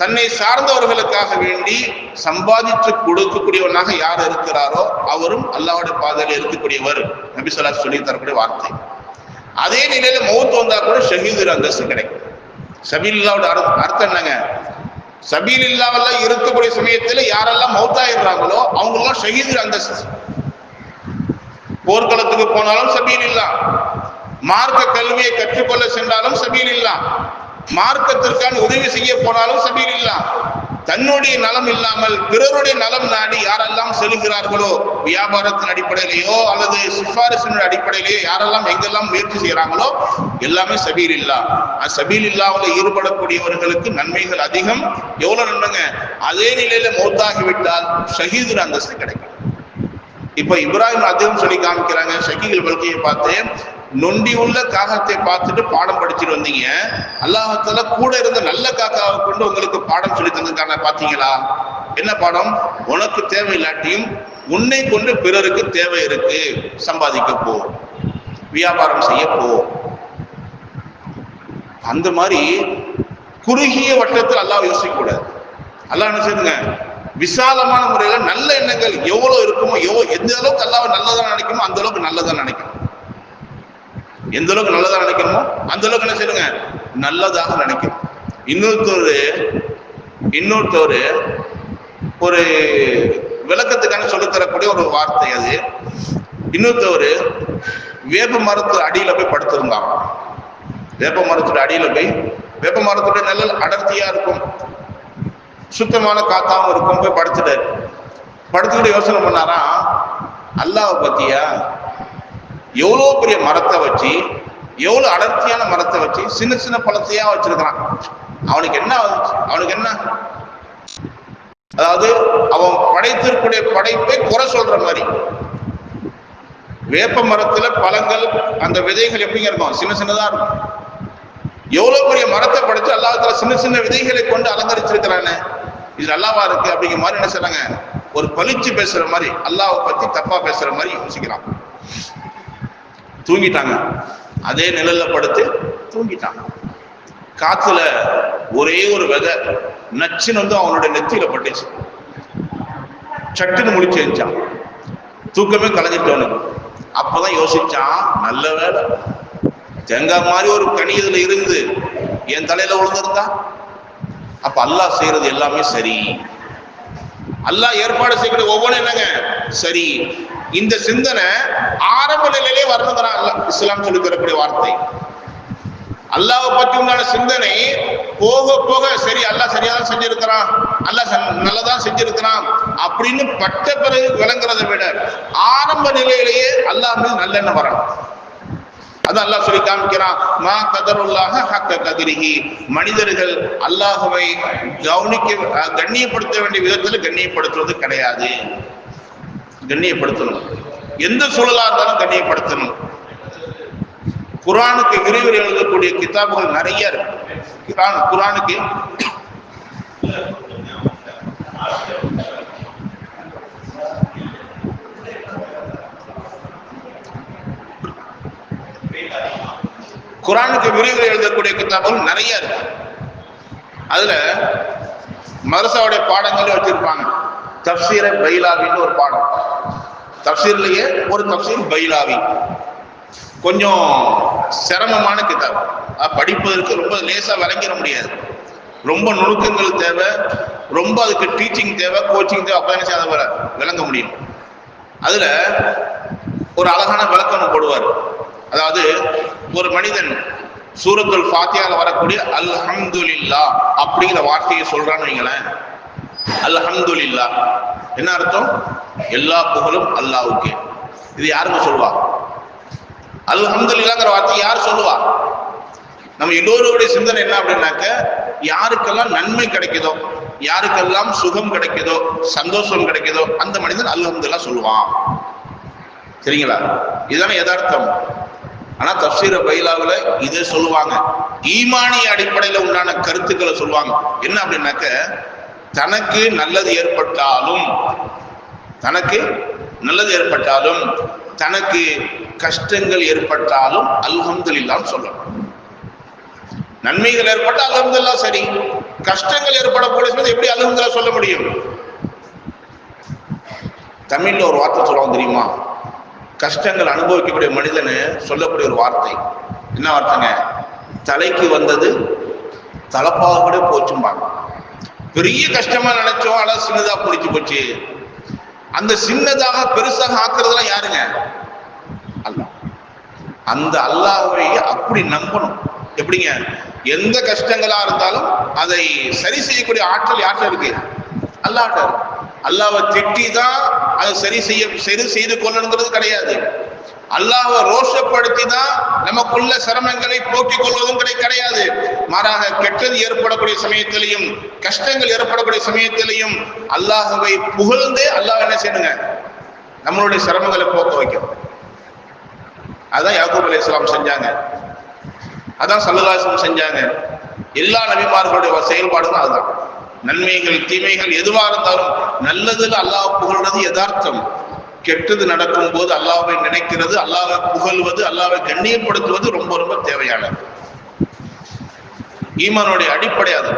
தன்னை சார்ந்தவர்களுக்காக வேண்டி சம்பாதித்து கொடுக்கக்கூடியவனாக யார் இருக்கிறாரோ அவரும் அல்லாஹ்வுடைய பாதையில இருக்கக்கூடியவர். நபி ஸல்லல்லாஹு அலைஹி சொல்லி தரக்கூடிய வார்த்தை. அதே நிலையில மௌத் வந்தா கூட ஷஹீதுர் அந்தஸ்து கிடைக்கும். சபீலில்லாவோட அர்த்தம் என்னங்க? சபீலில்லாவெல்லாம் இருக்கக்கூடிய சமயத்துல யாரெல்லாம் மௌத்தாயிடுறாங்களோ அவங்கெல்லாம் ஷஹீதுர் அந்தஸ்து. போர்க்களத்துக்கு போனாலும் சபீலில்லா, மார்க்க கல்வியை கற்றுக்கொள்ள சென்றாலும் சபீலில்லா, மார்க்கத்திற்கான உதவி செய்ய போனாலும் சபீலில்லா, தன்னுடைய நலம் இல்லாமல் பிறருடைய நலம் நாடி யாரெல்லாம் செல்கிறார்களோ, வியாபாரத்தின் அடிப்படையிலேயோ அல்லது சிபாரிசின் அடிப்படையிலேயோ யாரெல்லாம் எங்கெல்லாம் முயற்சி செய்யறாங்களோ எல்லாமே சபீல் இல்லா. சபீல் இல்லாமல் ஈடுபடக்கூடியவர்களுக்கு நன்மைகள் அதிகம். எவ்வளவு நன்மைங்க! அதே நிலையில மௌத்தாகிவிட்டால் ஷஹீதுர் அந்தஸ்து கிடைக்கும். இப்ப இப்ராஹிம் அதிகம் சொல்லி காமிக்கிறாங்க. ஷகீல் பல்கியை பார்த்து, நொண்டி உள்ள காகத்தை பார்த்துட்டு பாடம் படிச்சுட்டு வந்தீங்க, அல்லாஹ்தால கூட இருந்த நல்ல காக்காவை கொண்டு உங்களுக்கு பாடம் சொல்லி தந்திருக்காங்க. பாத்தீங்களா? என்ன பாடம்? உனக்கு தேவையில்லாட்டியும் உன்னை கொண்டு பிறருக்கு தேவை இருக்கு, சம்பாதிக்க போ, வியாபாரம் செய்ய போ. அந்த மாதிரி குறுகிய வட்டத்தில் அல்லாஹ் யோசிக்க கூடாது. அல்லாஹ் என்ன செய்யுங்க, விசாலமான முறையில நல்ல எண்ணங்கள் எவ்வளவு இருக்குமோ, எந்த அளவுக்கு அல்லாஹ் நல்லதா நினைக்குமோ அந்த அளவுக்கு நல்லதா நினைக்கணும். எந்த அளவுக்கு நல்லதா நினைக்கணுமோ அந்த அளவுக்கு என்ன செய்யுங்க, நல்லதாக நினைக்கணும். இன்னொருத்தர் ஒரு விளக்கத்துக்கான சொல்லித்தரக்கூடிய ஒரு வார்த்தை அது. இன்னொருத்தவர் வேப்ப மரத்து அடியில போய் படுத்திருந்தாங்க. வேப்ப மரத்தோட அடியில போய், வேப்ப மரத்தோட நிழல் அடர்த்தியா இருக்கும், சுத்தமான காத்தாவும் இருக்கும். போய் படுத்துட்டாரு. படுத்துக்கிட்டு யோசனை பண்ணாரா, அல்லாஹ் பத்தியா எவ்வளோ பெரிய மரத்தை வச்சு, எவ்வளவு அடர்த்தியான மரத்தை வச்சு சின்ன சின்ன பழத்தையா வச்சிருக்கிறான். அவனுக்கு என்ன அதாவது அவன் படைத்திருக்கூடிய படைப்பை குறை சொல்ற மாதிரி. வேப்ப மரத்துல பழங்கள், அந்த விதைகள் எப்படிங்க இருக்கும்? சின்ன சின்னதா இருக்கும். எவ்வளவு பெரிய மரத்தை படைச்சு அல்லாஹ்தாலா சின்ன சின்ன விதைகளை கொண்டு அலங்கரிச்சிருக்கிறானே, இது நல்லாவா இருக்கு அப்படிங்கிற மாதிரி என்ன செய்றாங்க, ஒரு பழிச்சு பேசுற மாதிரி, அல்லாஹ்வை பத்தி தப்பா பேசுற மாதிரி யோசிக்கிறான். தூங்கிட்டாங்க. அதே நிழல்ல படுத்து தூங்கிட்டாங்க. காத்துல ஒரே ஒரு விதை நச்சுன்னு வந்து அவனுடைய நெத்தியில பட்டுச்சு. சட்டுன்னு முழிச்சு எழுந்தான். தூக்கமே கலைஞ்சிட்டவனுக்கு. அப்பதான் யோசிச்சான், நல்ல வேலை, தேங்காய் மாதிரி ஒரு கனி இதுல இருந்து என் தலையில விழுந்திருந்தா. அப்ப அல்லாஹ் செய்யறது எல்லாமே சரி, அல்லாஹ் ஏற்பாடு செய்யக்கூடிய ஒவ்வொன்றும் என்னங்க சரி. இந்த சிந்தனை ஆரம்ப நிலையிலே வரணுங்கிறான் இஸ்லாம் சொல்லி தரக்கூடிய வார்த்தை. அல்லாஹ்வை பற்றி உண்டான சிந்தனை போக போக சரி, அல்லாஹ் சரியாதான் செஞ்சிருக்கிறான், அல்லாஹ் நல்லதான் செஞ்சிருக்கிறான் அப்படின்னு பட்ட பிறகு விளங்குறதை விட ஆரம்ப நிலையிலேயே அல்லாஹ் மீது நல்லெண்ணம் வரணும். அதான் அல்லாஹ் சொல்லி காமிக்கிறான், மா கதருல்லாஹ ஹக்க கதிரிஹி. மனிதர்கள் அல்லாஹ்வை கண்ணியப்படுத்த வேண்டிய விதத்தில் கண்ணியப்படுத்துவது கிடையாது. கண்ணியப்படுத்தணும், எந்த சூழலா இருந்தாலும் கண்ணியப்படுத்தணும். குர்ஆனுக்கு விரிவுரை எழுதக்கூடிய கிதாபுகள் நிறைய இருக்கு. குர்ஆனுக்கு குர்ஆனுக்கு விரிவுரை எழுதக்கூடிய கிதாபுகள் நிறைய இருக்கு. அதுல மதரசாவுடைய பாடங்களே வச்சிருப்பாங்க. தப்சீர பைலாவின்னு ஒரு பாடம், தப்சீர்லயே ஒரு தப்சீர் பைலாவி. கொஞ்சம் சிரமமான கிதாப், படிப்பதற்கு ரொம்ப லேசா விளங்கிட முடியாது. ரொம்ப நுணுக்கங்கள் தேவை, ரொம்ப அதுக்கு டீச்சிங் தேவை, கோச்சிங் தேவை. அப்ப என்ன செய்ய விளங்க முடியும். அதுல ஒரு அழகான விளக்கம் போடுவார். அதாவது ஒரு மனிதன் சூரத்துல் ஃபாத்தியால வரக்கூடிய அல்ஹம்துலில்லாஹ் அப்படிங்கிற வார்த்தையை சொல்றான்னு வைங்களேன். அல்ஹம்துலில்லாஹ் என்ன அர்த்தம்? எல்லா புகழும் அல்லாஹ்வுக்கே. இது யாருங்க சொல்லுவா? அல்ஹம்துலில்லாஹ்ங்கிற வார்த்தை யார் சொல்லுவா? நம்ம எல்லோருடைய சிந்தனை என்ன அப்படின்னாக்க, யாருக்கெல்லாம் நன்மை கிடைக்குதோ, யாருக்கெல்லாம் சுகம் கிடைக்குதோ, சந்தோஷம் கிடைக்குதோ அந்த மனிதன் அல்ஹம்துலில்லாஹ் சொல்லுவான். சரிங்களா? இதுதானே யதார்த்தம். ஆனா தப்சீர பைலாவுல இதை சொல்லுவாங்க. ஈமானிய அடிப்படையில உண்டான கருத்துக்களை சொல்லுவாங்க. என்ன அப்படின்னாக்க, தனக்கு நல்லது ஏற்பட்டாலும் தனக்கு கஷ்டங்கள் ஏற்பட்டாலும் அல்ஹம்துலில்லாஹ் சொல்லணும். நன்மைகள் ஏற்பட்டால் அல்ஹம்துலில்லாஹ் சரி, கஷ்டங்கள் ஏற்படக்கூடிய எப்படி அல்ஹம்துலில்லாஹ் சொல்ல முடியும்? தமிழ்ல ஒரு வார்த்தை சொல்லுவாங்க தெரியுமா? கஷ்டங்கள் அனுபவிக்கக்கூடிய மனிதனு சொல்லக்கூடிய ஒரு வார்த்தை. என்ன வார்த்தைங்க? தலைக்கு வந்தது தலப்பாக கூட போச்சும்பாங்க. பெரிய கஷ்டமா நினைச்சோம், ஆனா சின்னதா புடிச்சு போச்சு. அந்த சின்னதாக பெருசாக ஆக்குறதுலாம் யாருங்க? அல்லாஹ். அந்த அல்லாஹ்வை அப்படி நம்பணும். எப்படிங்க? எந்த கஷ்டங்களா இருந்தாலும் அதை சரி செய்யக்கூடிய ஆற்றல் யார்கிட்ட இருக்கு? அல்லாஹ்ட்ட. அல்லாஹ்வை திட்டி தான் அதை சரி செய்து கொள்ளணுங்கிறது கிடையாது. அல்லாஹ்வை ரோஷப்படுத்தி தான் நமக்குள்ள சிரமங்களை போக்கிக் கொள்வதும் கிடையாது. மாறாக கெட்டது ஏற்படக்கூடிய சமயத்திலையும் கஷ்டங்கள் ஏற்படக்கூடிய சமயத்திலையும் அல்லாஹ்வை புகழ்ந்தே அல்லாஹ் என்ன செய்யணுங்க? நம்மளுடைய சிரமங்களை போக்க வைக்கும். அதான் யாக்கூப் அலைஹிஸ்ஸலாம் செஞ்சாங்க, அதான் ஸல்லல்லாஹு அலைஹி வஸல்லம் செஞ்சாங்க. எல்லா நபிமார்களுடைய செயல்பாடுகளும் அதுதான். நன்மைகள் தீமைகள் எதுவாக இருந்தாலும் நல்லதுல அல்லாஹ் புகழ்றது யதார்த்தம். கெட்டது நடக்கும் போது அல்லாஹ்வை நினைக்கிறது, அல்லாஹ்வை புகழ்வது, அல்லாஹ்வை கண்ணியப்படுத்துவது ரொம்ப ரொம்ப தேவையானது. ஈமானுடைய அடிப்படை அது.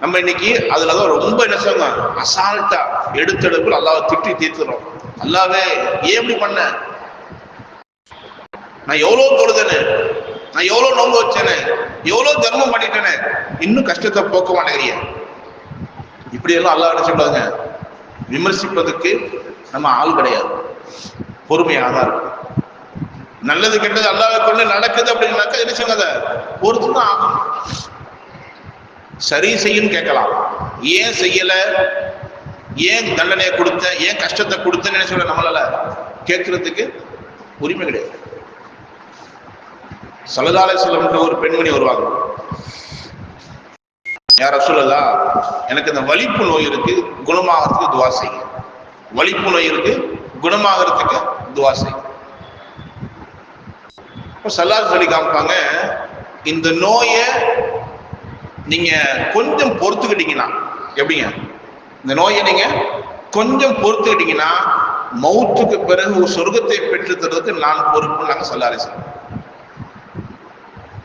நம்ம இன்னைக்கு அதுலதான் ரொம்ப என்ன சொல்லுங்க, அசால்ட்டா எடுத்தெடுப்பில் அல்லாஹ்வை திட்டி தீர்த்துறோம். அல்லாஹ்வே ஏன் இப்படி பண்ண? நான் எவ்வளவு தொழுதேன்னு, நான் எவ்வளவு நோன்பு வச்சேன்னு, எவ்வளவு தர்மம் பண்ணிட்டேன்னு, இன்னும் கஷ்டத்தை போக்க மாட்டேங்கிறிய. இப்படி எல்லாம் அல்லாஹ் என்ன சொல்றாங்க, விமர்சிப்பதுக்கு நம்ம ஆள் கிடையாது, பொறுமையாக தான் இருக்கும். நல்லது கெட்டது அல்லாஹ்வை கொண்டு நடக்குது அப்படின்னாக்கா என்ன சொன்னத பொறுத்துதான் ஆகும். சரி செய்யும் கேட்கலாம், ஏன் செய்யல, ஏன் தண்டனையை கொடுத்த, ஏன் கஷ்டத்தை கொடுத்தன்னு என்ன சொல்ல நம்மளால கேட்கறதுக்கு உரிமை கிடையாது. ஸல்லல்லாஹு அலைஹி வஸல்லம் ஒரு பெண்மணி வருவாங்க, யா ரசூலல்லாஹ், எனக்கு இந்த வலிப்பு நோய் இருக்கு, குணமாகறதுக்கு துவா செய்யுங்க. வலிப்பு நோய் இருக்கு, குணமாகறதுக்கு துவா செய்யுங்க. ஸல்லல்லாஹு சொல்லி காமிப்பாங்க, இந்த நோயை நீங்க கொஞ்சம் பொறுத்துக்கிட்டீங்கன்னா, எப்படிங்க, இந்த நோயை நீங்க கொஞ்சம் பொறுத்துக்கிட்டீங்கன்னா மௌத்துக்கு பிறகு சொர்க்கத்தை பெற்று தர்றதுக்கு நான் பொறுப்பு. நாங்க ஸல்லல்லாஹு அலைஹி வஸல்லம்.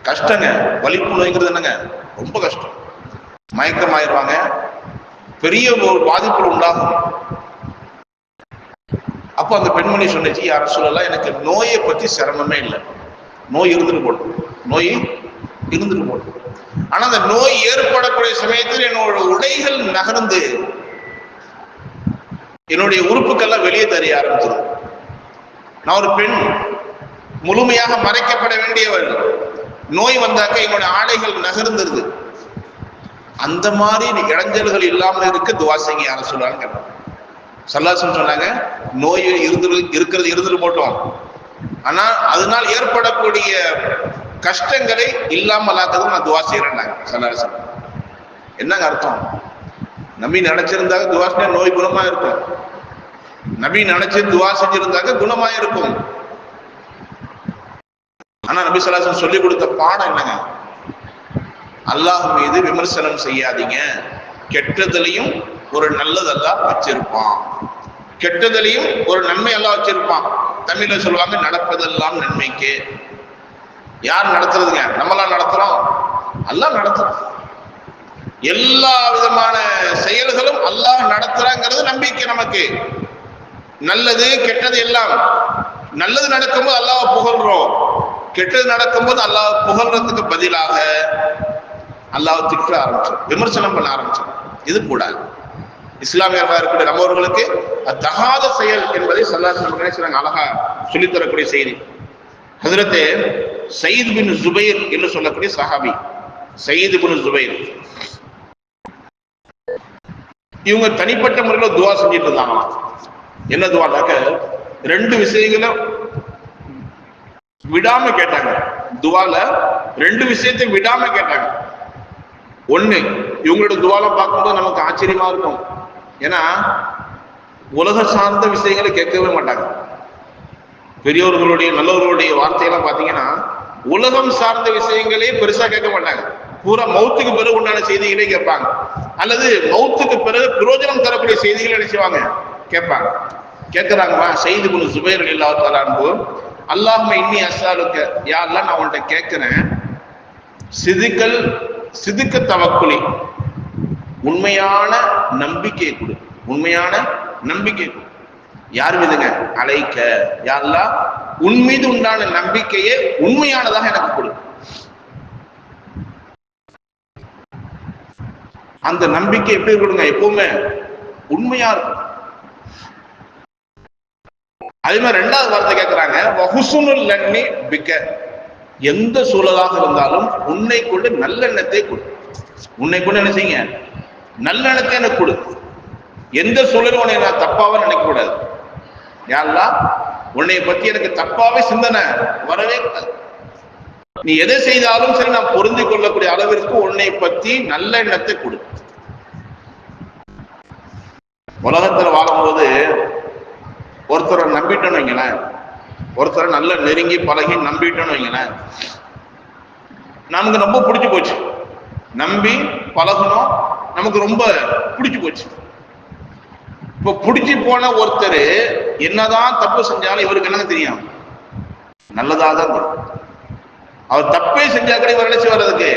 கஷ்டங்க, வலிப்பு நோய்ங்கிறது என்னங்க, ரொம்ப கஷ்டம். மயக்கமாயிருவாங்க, பெரிய ஒரு பாதிப்பு உண்டாகும். அப்போ அந்த பெண்மணி சொன்னிச்சு, யா ரசூலல்லாஹ், எனக்கு நோயை பத்தி சிரமமே இல்லை, நோய் இருந்துட்டு போடும், நோய் இருந்துட்டு போடும். ஆனா அந்த நோய் ஏற்படக்கூடிய சமயத்தில் என்னோட உடைகள் நகர்ந்து என்னுடைய உறுப்புக்கெல்லாம் வெளியே தெரிய ஆரம்பிச்சிடும். நான் ஒரு பெண், முழுமையாக மறைக்கப்பட வேண்டியவள். நோய் வந்தாக்க என்னுடைய ஆடைகள் நகர்ந்துருது. அந்த மாதிரி இடைஞ்சல்கள் இல்லாமல் இருக்க துவா செய்யுங்க யார சொல்றாங்க. ஸல்லல்லாஹு அலைஹி வஸல்லம் சொன்னாங்க, நோய் இருக்கிறது இருந்துட்டு போட்டோம், ஆனா அதனால் ஏற்படக்கூடிய கஷ்டங்களை இல்லாமல் ஆக்குறது நான் துவா செய்யறேன்னாங்க ஸல்லல்லாஹு அலைஹி வஸல்லம். என்னங்க அர்த்தம்? நபி நினைச்சிருந்தாங்க துவா செஞ்சா நோய் குணமா இருக்கும், நபி நினைச்சு துவா செஞ்சிருந்தாங்க குணமா இருக்கும். ஆனா நபி ஸல்லல்லாஹு அலைஹி வஸல்லம் சொல்லி கொடுத்த பாடம் என்னங்க, அல்லாஹ் மீது விமர்சனம் செய்யாதீங்க. கெட்டதுலையும் ஒரு நல்லது அல்லாஹ் வச்சிருப்பான், கெட்டதுலையும் ஒரு நன்மை அல்லாஹ் வச்சிருப்பான். தமிழ்ல சொல்லுவாங்க, நடப்பதெல்லாம் நன்மைக்கு. யார் நடத்துறதுங்க? நம்மளாம் நடத்துறோம், அல்லாஹ் நடத்துறோம். எல்லா விதமான செயல்களும் அல்லாஹ் நடத்துறாங்கிறது நம்பிக்கை நமக்கு. நல்லது கெட்டது எல்லாம். நல்லது நடக்கும்போது அல்லாஹ் புகழ்றோம், கெட்டது நடக்கும்போது அல்லாஹ் புகழ்றதுக்கு பதிலாக அல்லாஹ் திட்ட ஆரம்பிச்சோம், விமர்சனம் பண்ண ஆரம்பிச்சோம். இது கூடாது. இஸ்லாமியர்களாக இருக்கிற நம்மவர்களுக்கு தகாத செயல் என்பதை ஸல்லல்லாஹு அலைஹி வஸல்லம் அழகா சொல்லித்தரக்கூடிய செய்தி. ஹஜ்ரத் சயீத் பின் ஜுபைர் என்று சொல்லக்கூடிய சஹாபி, சயீத் பின் ஜுபைர், இவங்க தனிப்பட்ட முறையில் துவா செஞ்சிட்டு இருந்தாங்களாம். என்ன துவானாக்க, ரெண்டு விஷயங்களும் விடாம கேட்டாங்க. துவால ரெண்டு விஷயத்தை விடாம கேட்டாங்க. ஒண்ணு, இவங்களோட துவால பார்க்கும்போது நமக்கு ஆச்சரியமா இருக்கும். ஏன்னா உலக சார்ந்த விஷயங்களை கேட்கவே மாட்டாங்க. பெரியவர்களுடைய நல்லவர்களுடைய வார்த்தையெல்லாம் பார்த்தீங்கன்னா உலகம் சார்ந்த விஷயங்களே பெருசா கேட்க மாட்டாங்க. பூரா மௌத்துக்கு பிறகு உண்டான செய்திகளே கேட்பாங்க, அல்லது மௌத்துக்கு பிறகு பிரயோஜனம் தரக்கூடிய செய்திகளை என்ன செய்வாங்க, கேட்பாங்க. கேட்கிறாங்கம்மா, சயீத் இப்னு ஜுபைர் ரலியல்லாஹு தஆலா அன்ஹு, அல்லாஹும்ம இன்னி அஸ்அலுக, யா அல்லாஹ் நான் உன்கிட்ட கேட்கிறேன், சிதுக்க தவக்குலி, உண்மையான நம்பிக்கையை கொடு, உண்மையான நம்பிக்கை கொடு. யார் மீதுங்க? அலைக்க, யா அல்லாஹ் உன் மீது உண்டான நம்பிக்கையே உண்மையானதாக எனக்கு கொடு. அந்த நம்பிக்கை எப்படி கொடுங்க? எப்பவுமே உண்மையா இருக்கும். அதே மாதிரி ரெண்டாவது வார்த்தை கேட்கிறாங்க, வஹுஸ்னுல் லன்னி பிக்க, எந்த சூழலாக இருந்தாலும் உன்னை கொண்டு நல்லெண்ணத்தை கொடு. உன்னை கொண்டு என்ன செய்யுங்க, நல்லெண்ணத்தை எனக்கு கொடு. எந்த சூழலும் உன்னை நான் தப்பாவே நினைக்க கூடாது. யாரெல்லாம் உன்னை பத்தி எனக்கு தப்பாவே சிந்தனை வரவே கூடாது. நீ எதை செய்தாலும் சரி நான் பொருந்தி கொள்ளக்கூடிய அளவிற்கு உன்னை பத்தி நல்ல எண்ணத்தை கொடு. உலகத்துல வாழும்போது ஒருத்தரை நம்பிட்டோன்னு வைங்களேன், ஒருத்தரை நல்ல நெருங்கி பழகி நம்பிட்டோன்னு வைங்களேன், நமக்கு ரொம்ப பிடிச்சு போச்சு. நம்பி பழகணும், நமக்கு ரொம்ப பிடிச்சு போச்சு. இப்ப பிடிச்சி போன ஒருத்தர் என்னதான் தப்பு செஞ்சாலும் இவருக்கு என்ன தெரியும், நல்லதாக தான் தெரியும். அவர் தப்பே செஞ்சா கூட இவர் நினைச்சு வர்றதுக்கு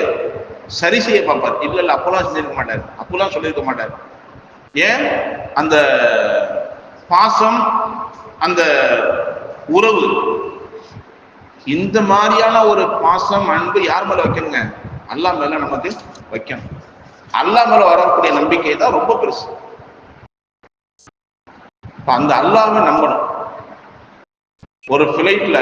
சரி செய்ய பார்ப்பார். இல்ல இல்ல அப்பெல்லாம் செஞ்சிருக்க மாட்டார், அப்பெல்லாம் சொல்லியிருக்க மாட்டார். ஏன்? அந்த பாசம், அந்த உறவு, இந்த மாதிரியான ஒரு பாசம் அன்பு யார் மேல வைக்கணுங்க? அல்லாஹ் மேல நமக்கு வைக்கணும். அல்லாஹ் மேல வரக்கூடிய நம்பிக்கை தான் ரொம்ப பெருசு. அந்த அல்லாஹ்வை நம்பணும். ஒரு பிளைட்ல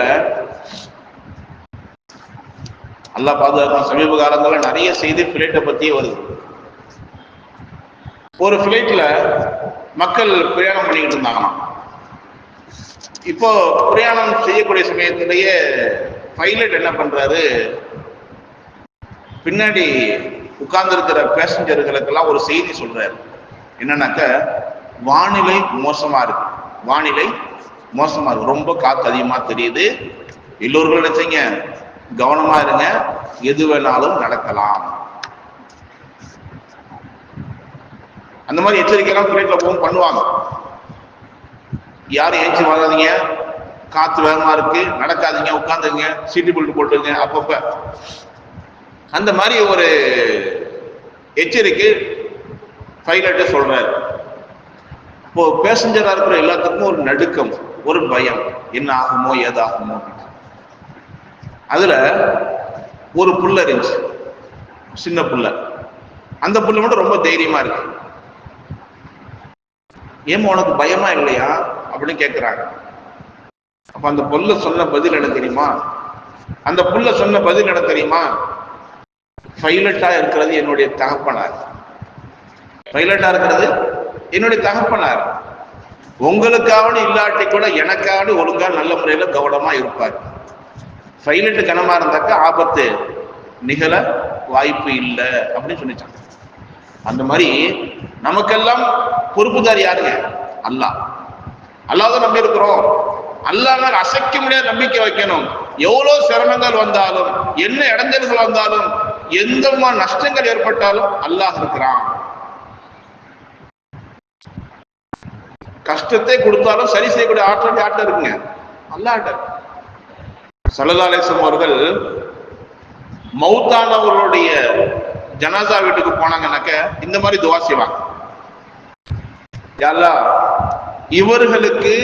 அல்லாஹ் பாதுகாக்கும், சமீப காலங்கள்ல நிறைய செய்தி பிளைட்டை பத்தியே வருது. ஒரு பிளைட்ல மக்கள் பிரயாணம் பண்ணிக்கிட்டு இருந்தாங்களாம். இப்போ பிரயாணம் செய்யக்கூடிய சமயத்திலேயே பைலட் என்ன பண்றாரு, பின்னாடி உட்கார்ந்து இருக்கிற பேசஞ்சர்களுக்கெல்லாம் ஒரு செய்தி சொல்றாரு. என்னன்னாக்க, வானிலை மோசமா இருக்கு, வானிலை மோசமா இருக்கு, ரொம்ப காத்து அதிகமா தெரியுது, எல்லோரும் நினைச்சீங்க கவனமா இருங்க, எது வேணாலும் நடக்கலாம். அந்த மாதிரி எச்சரிக்கை எல்லாம் பிளைட்ல போகும் பண்ணுவாங்க. யாரும் ஏஞ்சி வாங்காதீங்க, காத்து வேகமா இருக்கு, நடக்காதீங்க, உட்காந்துங்க, சீட்டு பெல்ட் போட்டுங்க அப்பப்ப. அந்த மாதிரி ஒரு எச்சரிக்கை பைலட்டை சொல்றாரு. இப்போ பேசஞ்சரா இருக்கிற எல்லாத்துக்கும் ஒரு நடுக்கம், ஒரு பயம், என்ன ஆகுமோ ஏதாகுமோ. அதுல ஒரு புள்ள இருந்துச்சு, சின்ன புள்ள. அந்த புள்ள மட்டும் ரொம்ப தைரியமா இருக்கு. ஏமா உனக்கு பயமா இல்லையா அப்படின்னு கேட்கிறாங்க. அப்ப அந்த புள்ள சொன்ன பதில் என்ன தெரியுமா? அந்த புள்ள சொன்ன பதில் என்ன தெரியுமா? பைலட்டா இருக்கிறது என்னுடைய தகப்பனார், பைலட்டா இருக்கிறது என்னுடைய தகப்பனார். உங்களுக்காவது இல்லாட்டி கூட எனக்காவது ஒழுங்கா நல்ல முறையில கவனமா இருப்பார். பைலட்டு கனமா இருந்தாக்க ஆபத்து நிகழ வாய்ப்பு இல்லை அப்படின்னு சொல்லிச்சாங்க. அந்த மாதிரி நமக்கெல்லாம் பொறுப்புதாரி யாருங்க? அல்லாஹ். அல்லாஹ் தான் நம்பி இருக்கிறோம். அல்லாஹ் மேல அசைக்க முடியாத நம்பிக்கை வைக்கணும். எவ்வளவு சிரமங்கள் வந்தாலும், என்ன இடைஞ்சல்கள் வந்தாலும், எந்த நஷ்டங்கள் ஏற்பட்டாலும் அல்லாஹ் இருக்கிறான். கஷ்டத்தை கொடுத்தாலும் சரி செய்யக்கூடிய ஆற்றல் யார்கிட்ட இருக்குங்க? அல்லாஹ்ட்ட. ஸல்லல்லாஹு அலைஹி வஸல்லம் அவர்கள் மௌத்தானவர்களுடைய ஜனாசா வீட்டுக்கு போனாங்கன்னாக்க இந்த மாதிரி துவா செய்வாங்க. யா அல்லாஹ், இவர்களுக்கு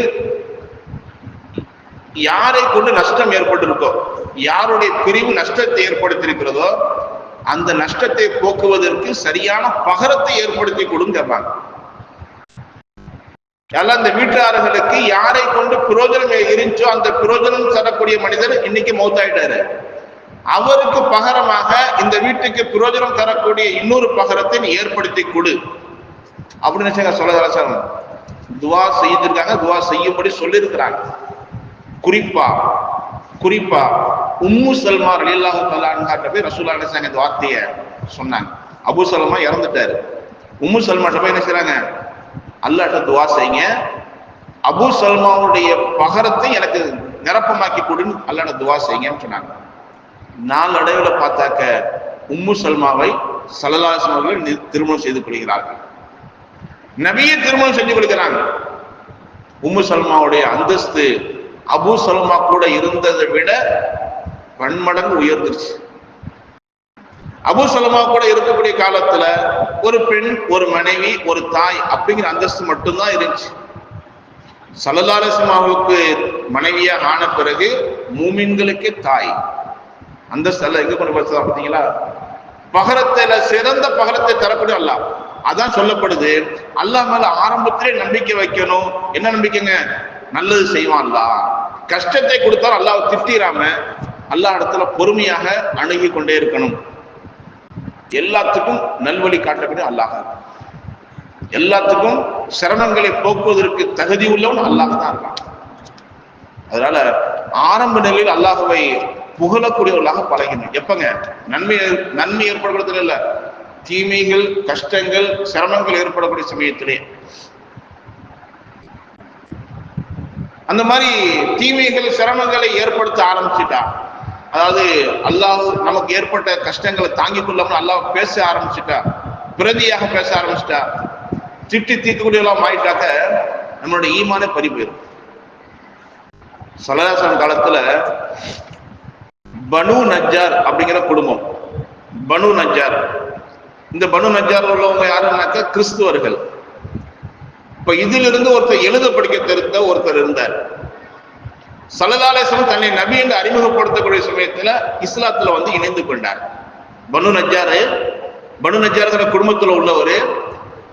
யாரை கொண்டு நஷ்டம் ஏற்பட்டிருக்கோ, யாருடைய பிரிவு நஷ்டத்தை ஏற்படுத்தியிருக்கிறதோ அந்த நஷ்டத்தை போக்குவதற்கு சரியான பகரத்தை ஏற்படுத்தி கொடுங்க. இந்த வீட்டாளர்களுக்கு யாரை கொண்டு பிரயோஜனம் இருந்துச்சோ அந்த பிரயோஜனம் தரக்கூடிய மனிதர் இன்னைக்கு மௌத்தாயிட்டாரு, அவருக்கு பகரமாக இந்த வீட்டுக்கு பிரயோஜனம் தரக்கூடிய இன்னொரு பகரத்தை நீ ஏற்படுத்தி கொடு அப்படின்னு சொல்ல துவா செய்திருக்காங்க. துவா செய்யும்படி சொல்லியிருக்கிறாங்க. குறிப்பா உம்மு சல்மா ரலியல்லாஹு தஆலா அன்ஹா போய் ரசூலுல்லாஹி ஸல்லல்லாஹு அலைஹி வஸல்லம் இந்த வார்த்தையை சொன்னாங்க. அபூ சல்மா இறந்துட்டாரு. உம்மு சல்மா போய் என்ன செய்றாங்க? அல்லாஹ்ட்ட துவா செய்யுங்க, அபூ சல்மாவுடைய பகரத்தை எனக்கு நிரப்பமாக்கி கொடுன்னு அல்லாஹ்ட்ட துவா செய்யுங்கன்னு சொன்னாங்க. நாளடைவுல பார்த்தாக்க உம்மு சல்மாவை ஸல்லல்லாஹு அலைஹி வஸல்லம் அவர்கள் திருமணம் செய்து கொள்கிறார்கள். நபியை திருமணம் செஞ்சு கொடுக்கிறாங்க. உம்மு சல்மாவுடைய அந்தஸ்து அபூ சல்மா கூட இருந்ததை விட பன்மடங்கு உயர்ந்துருச்சு. அபூ சல்மா கூட இருக்கக்கூடிய காலத்துல ஒரு பெண், ஒரு மனைவி, ஒரு தாய் அப்படிங்கிற அந்தஸ்து மட்டும்தான் இருந்துச்சு. ஸல்லல்லாஹு அலைஹி வஸல்லம் அவர்களுக்கு மனைவியா ஆன பிறகு மூமின்களுக்கே தாய் அந்தஸ்து அல்ல எங்க கொண்டு பார்த்தா பார்த்தீங்களா? பகரத்துல சிறந்த பகரத்தை தரக்கூடிய அல்லாஹ். அதான் சொல்லப்படுது, அல்லாஹ் மேல ஆரம்பத்திலே நம்பிக்கை வைக்கணும். என்ன நம்பிக்கைங்க? நல்லது செய்வான் அல்லாஹ். கஷ்டத்தை கொடுத்தாலும் அல்லாஹ் திட்டிராம அல்லாஹ் இடத்துல பொறுமையாக அணுகி கொண்டே இருக்கணும். எல்லாத்துக்கும் நல்வழி காட்டக்கூடிய அல்லாஹ், எல்லாத்துக்கும் சிரமங்களை போக்குவதற்கு தகுதி உள்ளவன் அல்லாஹ் தான் இருக்கான். அதனால ஆரம்ப நிலையில் அல்லாஹுவை புகழக்கூடியவர்களாக பழகினோம். எப்பங்க? நன்மை ஏற்படுறதுல இல்ல, தீமைகள், கஷ்டங்கள், சிரமங்கள் ஏற்படக்கூடிய சமயத்திலே அந்த மாதிரி தீமைகள், சிரமங்களை ஏற்படுத்த ஆரம்பிச்சுட்டா, அதாவது அல்லாஹ் நமக்கு ஏற்பட்ட கஷ்டங்களை தாங்கிக் கொள்ளாமல் அல்லாஹ் பேச ஆரம்பிச்சுட்டா, பிரதியாக பேச ஆரம்பிச்சுட்டா, திட்டி தீர்க்கக்கூடியவெல்லாம் ஆயிட்டாக்க நம்மளுடைய ஈமானே பறி போயிடும். ஸல்லல்லாஹு காலத்துல பனு நஜ்ஜார் அப்படிங்கிற குடும்பம், பனு நஜ்ஜார், இந்த பனு நஜ்ஜார் உள்ளவங்க யாருன்னாக்க கிறிஸ்துவர்கள். இப்ப இதிலிருந்து ஒருத்தர் எழுத படிக்க தெரிந்த ஒருத்தர் இருந்தார். ஸல்லல்லாஹு அலைஹி வஸல்லம் தன்னை நபி என்று அறிமுகப்படுத்தக்கூடிய சமயத்துல இஸ்லாத்துல வந்து இணைந்து கொண்டார். பனு நஜ்ஜார் குடும்பத்துல உள்ளவர்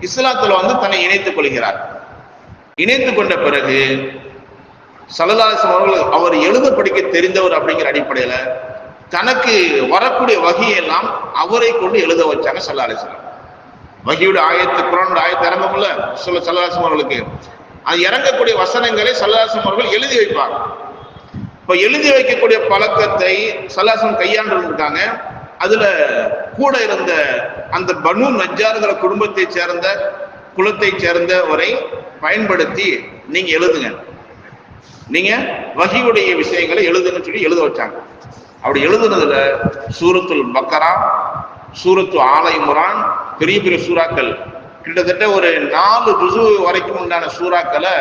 இஸ்லாத்துல வந்து தன்னை இணைத்துக் கொள்கிறார். இணைத்துக் கொண்ட பிறகு ஸல்லல்லாஹு அலைஹி வஸல்லம் அவர்கள் அவர் எழுத படிக்க தெரிந்தவர் அப்படிங்கிற அடிப்படையில தனக்கு வரக்கூடிய வகையெல்லாம் அவரை கொண்டு எழுத வச்சாங்க ஸல்லல்லாஹு அலைஹி வஸல்லம். வகையோட ஆயத்து, குர்ஆனோட ஆயத்து இறங்கும்ல ஸல்லல்லாஹு அலைஹி வஸல்லம் அவர்களுக்கு, அது இறங்கக்கூடிய வசனங்களை ஸல்லல்லாஹு அலைஹி வஸல்லம் அவர்கள் எழுதி வைப்பாங்க. இப்ப எழுதி வைக்கக்கூடிய பழக்கத்தை ஸல்லல்லாஹு அலைஹி வஸல்லம் கையாண்டு இருக்காங்க. அதுல கூட இருந்த அந்த பனு நஜ்ஜார்ங்கிற குடும்பத்தை சேர்ந்த, குலத்தை சேர்ந்தவரை பயன்படுத்தி நீங்க எழுதுங்க, நீங்க வஹீயுடைய விஷயங்களை எழுதுங்கன்னு சொல்லி எழுத வச்சாங்க. அப்படி எழுதுனதுல சூரத்துல் பக்கரா, சூரத்து ஆல இம்ரான், பெரிய பெரிய சூறாக்கள், கிட்டத்தட்ட ஒரு 4 ஜுஸு வரைக்கும் உண்டான சூறாக்களை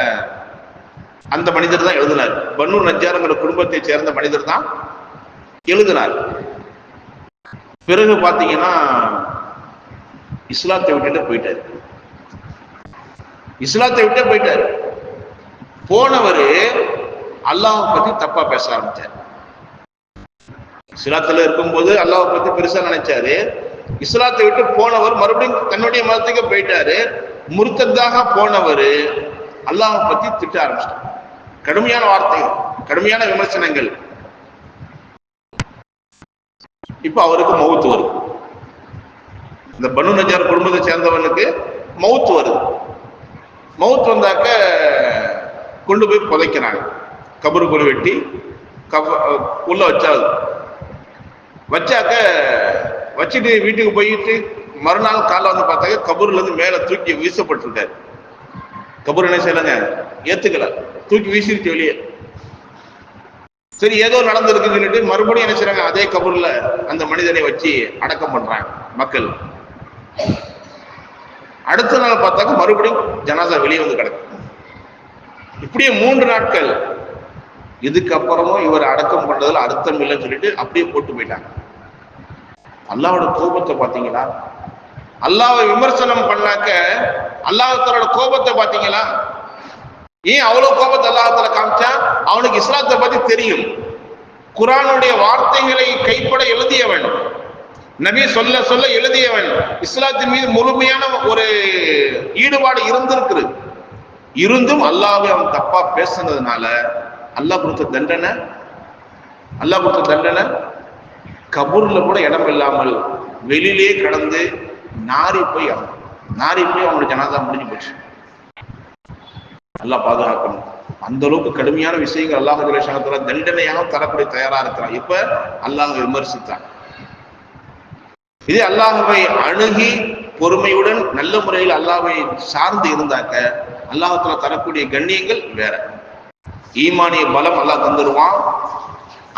அந்த மனிதர் தான் எழுதினார். பனு நஜ்ஜார்ங்கிற குடும்பத்தை சேர்ந்த மனிதர் தான் எழுதினார். பிறகு பாத்தீங்கன்னா இஸ்லாத்தை விட்டுட்டு போயிட்டாரு. போனவரு அல்லாஹ் பத்தி தப்பா பேச ஆரம்பிச்சார். இஸ்லாத்துல இருக்கும்போது அல்லாஹ் பத்தி பெருசா நினைச்சாரு. இஸ்லாத்தை விட்டு போனவர் மறுபடியும் தன்னுடைய மதத்துக்கு போயிட்டாரு. முர்த்ததாக போனவர் அல்லாஹ் பத்தி திட்ட ஆரம்பிச்சிட்டார். கடுமையான வார்த்தைகள், கடுமையான விமர்சனங்கள். இப்ப அவருக்கு மவுத் வருது. இந்த பனு நஜ்ஜார் குடும்பத்தை சேர்ந்தவனுக்கு மவுத் வருது. மவுத் வந்தாக்க கொண்டு போய் புதைக்கிறாங்க. கபருக்குள்ள வெட்டி உள்ள வச்சாக்க வச்சுட்டு வீட்டுக்கு போயிட்டு மறுநாள் காலைல வந்து பார்த்தாக்க கபூர்ல இருந்து மேல தூக்கி வீசப்பட்டிருக்காரு. கபூர் என்ன செய்யலங்க, ஏத்துக்கல, தூக்கி வீசிருச்சு வெளியே. சரி, ஏதோ நடந்திருக்குன்னு சொல்லிட்டு மறுபடியும் என்ன செய்றாங்க, அதே கபூர்ல அந்த மனிதனை வச்சு அடக்கம் பண்றாங்க மக்கள். அடுத்த நாள் பார்த்தாக்க மறுபடியும் ஜனாசா வெளியே வந்து கிடக்கு. இப்படியே 3 நாட்கள். இதுக்கப்புறமும் இவர் அடக்கம் பண்றதுல அர்த்தம் இல்லைன்னு சொல்லிட்டு அப்படியே போட்டு போயிட்டாங்க. அல்லாஹ்வோட கோபத்தை பாத்தீங்களா? அல்லாஹ்வை விமர்சனம் பண்ணாக்க அல்லாஹ்வோட கோபத்தை பாத்தீங்களா? ஏன் அவ்வளவு கோபத்தை அல்லாஹ்தால காமிச்சா? அவனுக்கு இஸ்லாத்தை பத்தி தெரியும். குர்ஆனுடைய வார்த்தைகளை கைப்பட எழுதியவன், நபி சொல்ல சொல்ல எழுதியவன், இஸ்லாத்தின் மீது முழுமையான ஒரு ஈடுபாடு இருந்தும் அல்லாஹ்வை அவன் தப்பா பேசுனதுனால அல்லாஹ் கொடுத்த தண்டனை கபூர்ல கூட இடம் இல்லாமல் வெளியிலே கடந்து நாரி போய் அவனுடைய ஜனாதா முடிஞ்சு போச்சு. அல்லாஹ் பாதுகாக்கணும். அந்த அளவுக்கு கடுமையான விஷயங்கள் அல்லாஹ் ஜல்ல தண்டனையாக தரக்கூடிய தயாரா இருக்கிறான். இப்ப அல்லாஹ் விமர்சித்தான். இதே அல்லாஹ்வை அணுகி பொறுமையுடன் நல்ல முறையில் அல்லாஹ்வை சார்ந்து இருந்தாக்க அல்லாஹ்வுத்தாலா தரக்கூடிய கண்ணியங்கள் வேற. ஈமானிய பலம் அல்லாஹ் தந்துருவான்.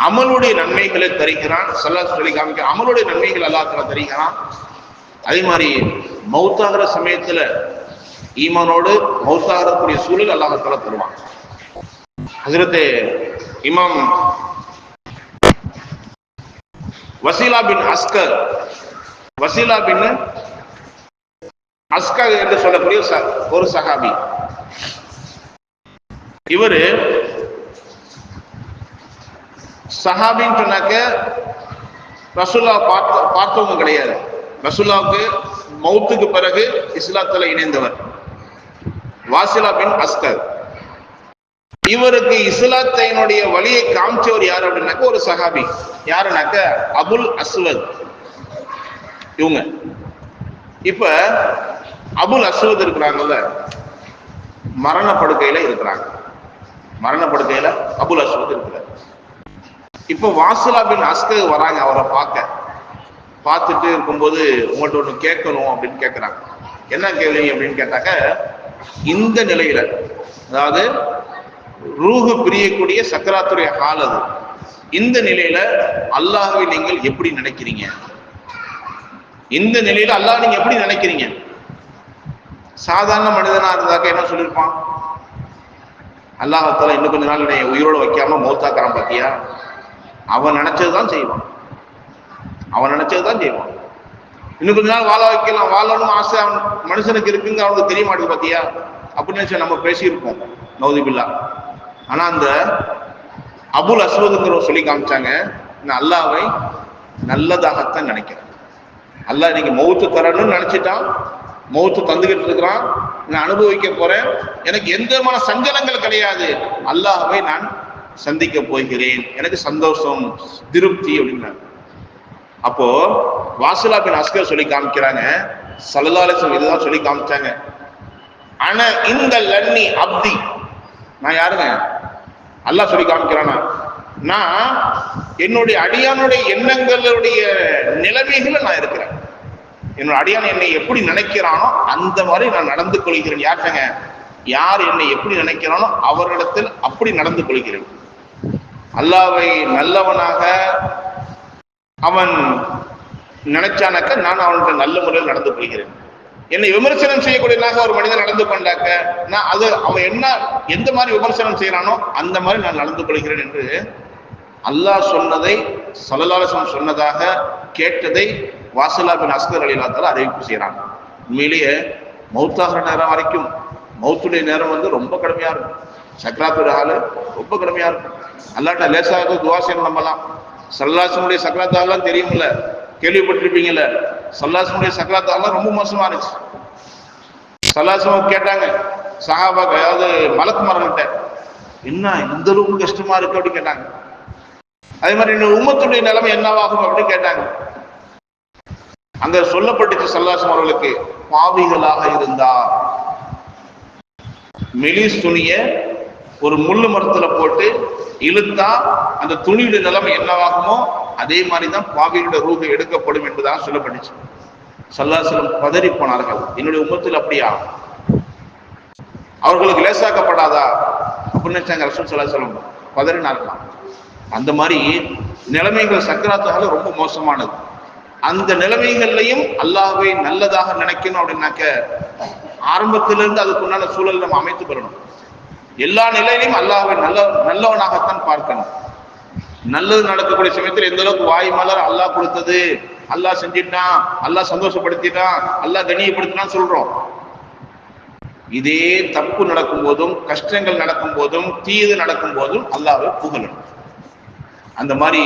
அமலுடைய நன்மைகளை தருகிறான். சொல்லி காமிக்க அமலுடைய நன்மைகள் அல்லாஹ்வுத்தாலா தருகிறான். அதே மாதிரி மௌத்தாகிற சமயத்துல ஈமானோடு மௌத்தாகக்கூடிய சூழல் அல்லாஹ்வுத்தாலா தருவான். ஹஜ்ரத் இமாம் வசீலா பின் அஸ்கர் என்று சொல்லக்கூடிய ஒரு சஹாபி. இவரு சஹாபின்னு சொன்னாக்க ரசூல்லா பார்த்தவங்க கிடையாது. ரசூல்லாவுக்கு மௌத்துக்கு பிறகு இஸ்லாத்துல இணைந்தவர் வாசிலா பின் அஸ்கர். இவருக்கு இஸ்லாத்தினுடைய வழியை காமிச்சவர் யாரு அப்படின்னாக்க ஒரு சஹாபி. யாருனாக்க அபுல் அஸ்வத். இவங்க இப்ப அபுல் அஸ்வத் இருக்கிறாங்கல்ல, மரணப்படுக்கையில இருக்கிறாங்க. மரணப்படுக்கையில அபுல் அஸ்வத் இருக்கிறார். இப்ப வாசிலா பின் அஸ்கர் வராங்க அவரை பார்த்துட்டு இருக்கும்போது, உங்கள்கிட்ட ஒண்ணு கேட்கணும் அப்படின்னு கேட்கிறாங்க. என்ன கேள்வி அப்படின்னு கேட்டாக்க, இந்த நிலையில, அதாவது ரூஹு பிரியக்கூடிய சக்கராத்துடைய ஹால் அது, இந்த நிலையில அல்லாஹ்வை நீங்கள் எப்படி நினைக்கிறீங்க? இந்த நிலையில அல்லாஹ் நீங்க எப்படி நினைக்கிறீங்க? சாதாரண மனிதனா இருந்தாக்க என்ன சொல்லியிருப்பான்? அல்லாஹால இன்னும் கொஞ்ச நாள் என்னை உயிரோட வைக்காம மௌத்தாக்குறான் பாத்தியா, அவன் நினைச்சதுதான் செய்வான். அவன் நினைச்சதுதான் செய்வான். இன்னும் கொஞ்ச நாள் வாழ வைக்கலாம், வாழணும் ஆசை மனுஷனுக்கு இருக்குங்க, அவனுக்கு தெரிய மாட்டேங்குது பாத்தியா அப்படின்னு நம்ம பேசியிருப்போம், நௌதுபில்லா. ஆனா அந்த அபுல் அஸ்வதுங்கிறவங்க சொல்லி காமிச்சாங்க, நான் அல்லாஹ்வை நல்லதாகத்தான் நினைக்கிறேன். அல்லாஹ் இன்னைக்கு மௌத்து தரணும்னு நினைச்சிட்டான், மௌத்து தந்துகிட்டு இருக்கிறான், நான் அனுபவிக்க போறேன், எனக்கு எந்த விதமான சஞ்சலங்கள் கிடையாது, அல்லாஹ்வை நான் சந்திக்க போகிறேன், எனக்கு சந்தோஷம் திருப்தி அப்படின்னாங்க. அப்போ வாசிலா பின் அஸ்கர் சொல்லி காமிக்கிறாங்க, ஸல்லல்லாஹு அலைஹி வஸல்லம் இதுதான் சொல்லி காமிச்சாங்க. ஆனா இந்த லன்னி அப்தி, நான் யாருங்க? அல்லாஹ் சொல்லி காமிக்கிறானா, நான் என்னுடைய அடியானுடைய எண்ணங்களுடைய நிலைமைகளை நான் இருக்கிறேன். என்னோட அடியான் என்னை எப்படி நினைக்கிறானோ அந்த மாதிரி நான் நடந்து கொள்கிறேன். யாருங்க? யார் என்னை எப்படி நினைக்கிறானோ அவரிடத்தில் அப்படி நடந்து கொள்கிறேன். அல்லாஹ்வை நல்லவனாக அவன் நினைச்சானாக்க நான் அவனுக்கு நல்ல முறையில் நடந்து கொள்கிறேன். என்னை விமர்சனம் செய்யக்கூடியதாக ஒரு மனிதன் நடந்து கொண்டாக்க நான் அது அவன் என்ன எந்த மாதிரி விமர்சனம் செய்யறானோ அந்த மாதிரி நான் நடந்து கொள்கிறேன் என்று அல்லாஹ் சொன்னதை, ஸல்லல்லாஹு அலைஹி வஸல்லம் சொன்னதாக கேட்டதை வாசிலா பின் அஸ்கர் ரலியல்லாஹு தஆலா அறிவிப்பு செய்யறாங்க. உண்மையிலேயே மௌத்தாகிற நேரம் வரைக்கும், மௌத்துடைய நேரம் ரொம்ப கடுமையா இருக்கும், சக்ராத்துடைய ஆளு ரொம்ப கடுமையா இருக்கும். அல்லாஹ்ட்ட லேசாக துஆ செய்யணும். நம்பலாம் ஸல்லல்லாஹு அலைஹி வஸல்லம் சக்ராத்தாலாம் தெரியும்ல, கேள்விப்பட்டிருப்பீங்கல்ல. ஸல்லல்லாஹு அலைஹி வஸல்லம் சக்ராத்தாலாம் ரொம்ப மோசமா இருந்துச்சு. ஸல்லல்லாஹு அலைஹி வஸல்லம் கேட்டாங்க சஹாபாக்கு, அதாவது மலக்கு மரணத்தை, என்ன இந்த அளவுக்கு கஷ்டமா இருக்கு அப்படின்னு கேட்டாங்க. அதே மாதிரி இந்த உம்மத்துடைய நிலைமை என்னவாகும் அப்படின்னு கேட்டாங்க. அங்க சொல்லப்பட்டுச்சு ஸல்லல்லாஹு அலைஹி வஸல்லம் அவர்களுக்கு, பாவிகளாக இருந்தா மெலிஸ் துணிய ஒரு முள்ளு மரத்துல போட்டு இழுத்தா அந்த துணியுடைய நிலைமை என்னவாகுமோ அதே மாதிரிதான் பாவிகளுடைய ரூஹ் எடுக்கப்படும் என்பதாக சொல்லப்பட்டுச்சு. ஸல்லல்லாஹு அலைஹி வஸல்லம் பதறி போனார்கள், என்னுடைய உம்மத்தில் அப்படியா, அவர்களுக்கு லேசாக்கப்படாதா அப்படின்னு நினைச்சாங்க. ரசூல் ஸல்லல்லாஹு அலைஹி வஸல்லம் பதறினார்களாம். அந்த மாதிரி நிலைமைகள் சக்கராத்துகால ரொம்ப மோசமானது. அந்த நிலைமைகள்லையும் அல்லாஹ்வை நல்லதாக நினைக்கணும் அப்படின்னாக்க ஆரம்பத்திலிருந்து அதுக்குண்டான சூழல் நம்ம அமைத்து பெறணும். எல்லா நிலையிலையும் அல்லாஹ்வை நல்லவனாகத்தான் பார்க்கணும். நல்லது நடக்கக்கூடிய சமயத்தில் எந்த அளவுக்கு வாய் மலர் அல்லாஹ் கொடுத்தது, அல்லாஹ் செஞ்சிட்டான், அல்லாஹ் சந்தோஷப்படுத்திட்டான், அல்லாஹ் கண்ணியப்படுத்தினான்னு சொல்றோம். இதே தப்பு நடக்கும் போதும், கஷ்டங்கள் நடக்கும் போதும், தீது நடக்கும் போதும் அல்லாஹ்வை புகழணும். அந்த மாதிரி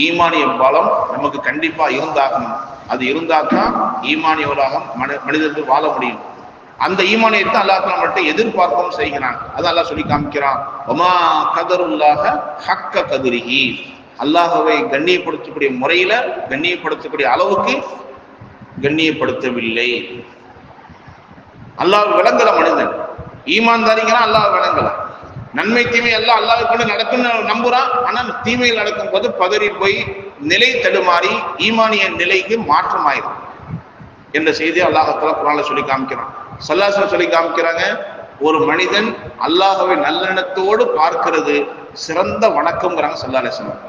ஈமானிய பலம் நமக்கு கண்டிப்பா இருந்தாகணும். அது இருந்தால்தான் ஈமானியவராக மனிதர்கள் வாழ முடியும். அந்த ஈமானியத்தை அல்லாஹ் நம்மள்ட்ட எதிர்பார்க்கவும் செய்கிறான். அதான் அல்லாஹ் சொல்லி காமிக்கிறான், வமா கதருல்லாஹ ஹக்க கதுரிஹி, அல்லாஹ்வை கண்ணியப்படுத்தக்கூடிய முறையில, கண்ணியப்படுத்தக்கூடிய அளவுக்கு கண்ணியப்படுத்தவில்லை. அல்லாஹ் விளங்கல மனிதன், ஈமான்தாரிங்கன்னா அல்லாஹ் விளங்கல. நன்மை தீமை எல்லாம் அல்லாஹ்வை கொண்டு நடக்குன்னு நம்புறான். ஆனா தீமையில் நடக்கும் போது பதறி போய் நிலை தடுமாறி ஈமானிய நிலைக்கு மாற்றமாயிரும் என்ற செய்தியை அல்லாஹ் குர்ஆன்ல சொல்லி காமிக்கிறான். ஸல்லல்லாஹு அலைஹி வஸல்லம் சொல்லி காமிக்கிறாங்க, ஒரு மனிதன் அல்லாஹ்வை நல்லெண்ணத்தோடு பார்க்கிறது சிறந்த வணக்கம்ங்கிறாங்க ஸல்லல்லாஹு அலைஹி வஸல்லம்.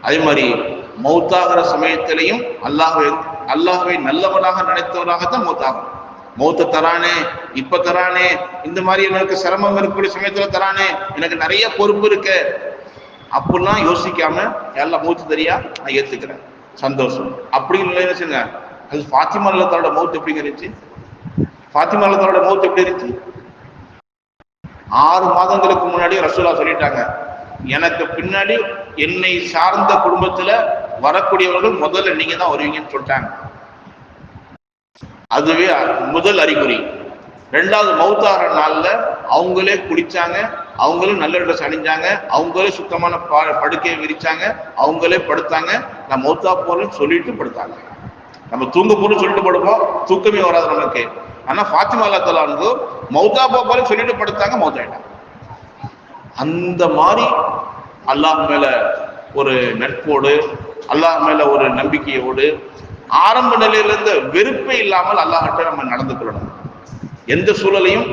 அதே மாதிரி மௌத்தாகிற சமயத்திலையும் அல்லாஹ்வை நல்லவனாக நினைத்தவனாகத்தான் மௌத்தாகும். மௌத்த தரானே, இப்ப தரானே, இந்த மாதிரி எனக்கு சிரமம் இருக்கக்கூடிய சமயத்துல தரானே, எனக்கு நிறைய பொறுப்பு இருக்கு அப்படிலாம் யோசிக்காம எல்லாம் மௌத்து தெரியா நான் ஏத்துக்கிறேன், சந்தோஷம் அப்படின்னு நினைச்சுங்க. அது ஃபாத்திமா ரலியல்லாஹு அன்ஹா மௌத் எப்படிங்க இருந்துச்சு? ஃபாத்திமா ரலியல்லாஹு அன்ஹா மௌத் எப்படி இருந்துச்சு? 6 மாதங்களுக்கு முன்னாடி ரசூலுல்லாஹ் சொல்லிட்டாங்க, எனக்கு பின்னாடி என்னை சார்ந்த குடும்பத்துல வரக்கூடியவர்கள் முதல்ல நீங்க தான் வருவீங்கன்னு சொல்லிட்டாங்க. அதுவே முதல் அறிகுறி. 2வது மௌத்தாகிற நாள்ல அவங்களே குளிச்சாங்க, அவங்களும் நல்ல ட்ரெஸ் அணிஞ்சாங்க, அவங்களே சுத்தமான படுக்கையை விரிச்சாங்க, அவங்களே படுத்தாங்க. நான் மௌத்தா போறேன்னு சொல்லிட்டு படுத்தாங்க. நம்ம தூங்க போறோம் சொல்லிட்டு படுப்போம், தூக்கமே வராது நமக்கு. ஆனா ஃபாத்திமா ரலியல்லாஹு அன்ஹா மௌத்தா போறேன்னு சொல்லிட்டு படுத்தாங்க, மௌத்தாயிட்டாங்க. அந்த மாதிரி அல்லாஹ் மேல ஒரு நட்போடு, அல்லாஹ் மேல ஒரு நம்பிக்கையோடு, ஆரம்ப நிலையிலிருந்து வெறுப்பே இல்லாமல் அல்லாஹ்கிட்ட நம்ம நடந்து கொள்ளணும். எந்த சூழலையும்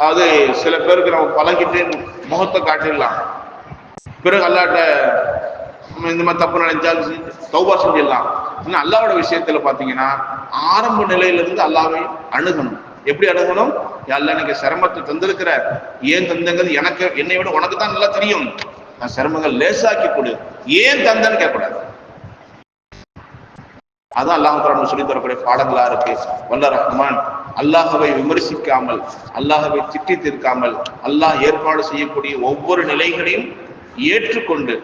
அது சில பேருக்கு நம்ம பழகிட்டு முகத்தை காட்டிடலாம், பிறகு அல்லாஹ்ட்ட இந்த மாதிரி தப்பு நினைச்சாலும் தௌபா செஞ்சிடலாம். இன்னும் அல்லாஹ்வோட விஷயத்துல பாத்தீங்கன்னா ஆரம்ப நிலையிலிருந்து அல்லாஹ்வை அணுகணும். எப்படி அணுகணும்? அல்லாஹ் எனக்கு சிரமத்தை தந்திருக்கிற, ஏன் தந்தங்கிறது எனக்கு, என்னை விட உனக்கு தான் நல்லா தெரியும், நான் சிரமங்கள் லேசாக்கி கொடு, ஏன் தந்தன்னு கேட்கக்கூடாது. அதான் அல்லாஹ் சொல்லி தரக்கூடிய பாடங்களா இருக்கு. வல்ல ரஹ்மான் அல்லாஹவை விமர்சிக்காமல், அல்லாஹவை திட்டி தீர்க்காமல், அல்லாஹ் ஏற்பாடு செய்யக்கூடிய ஒவ்வொரு நிலைகளையும் ஏற்றுக்கொண்டு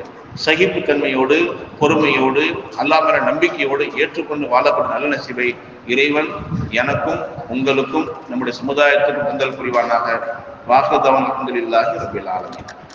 சகிப்புத்தன்மையோடு, பொறுமையோடு, அல்லாஹ் மேல நம்பிக்கையோடு ஏற்றுக்கொண்டு வாழக்கூடிய நல்ல நசீபை இறைவன் எனக்கும் உங்களுக்கும் நம்முடைய சமுதாயத்துக்கும் தந்தல் புரிவானாக. வாஹிர் தஅவானா அல்ஹம்துலில்லாஹி ரப்பில் ஆலமீன்.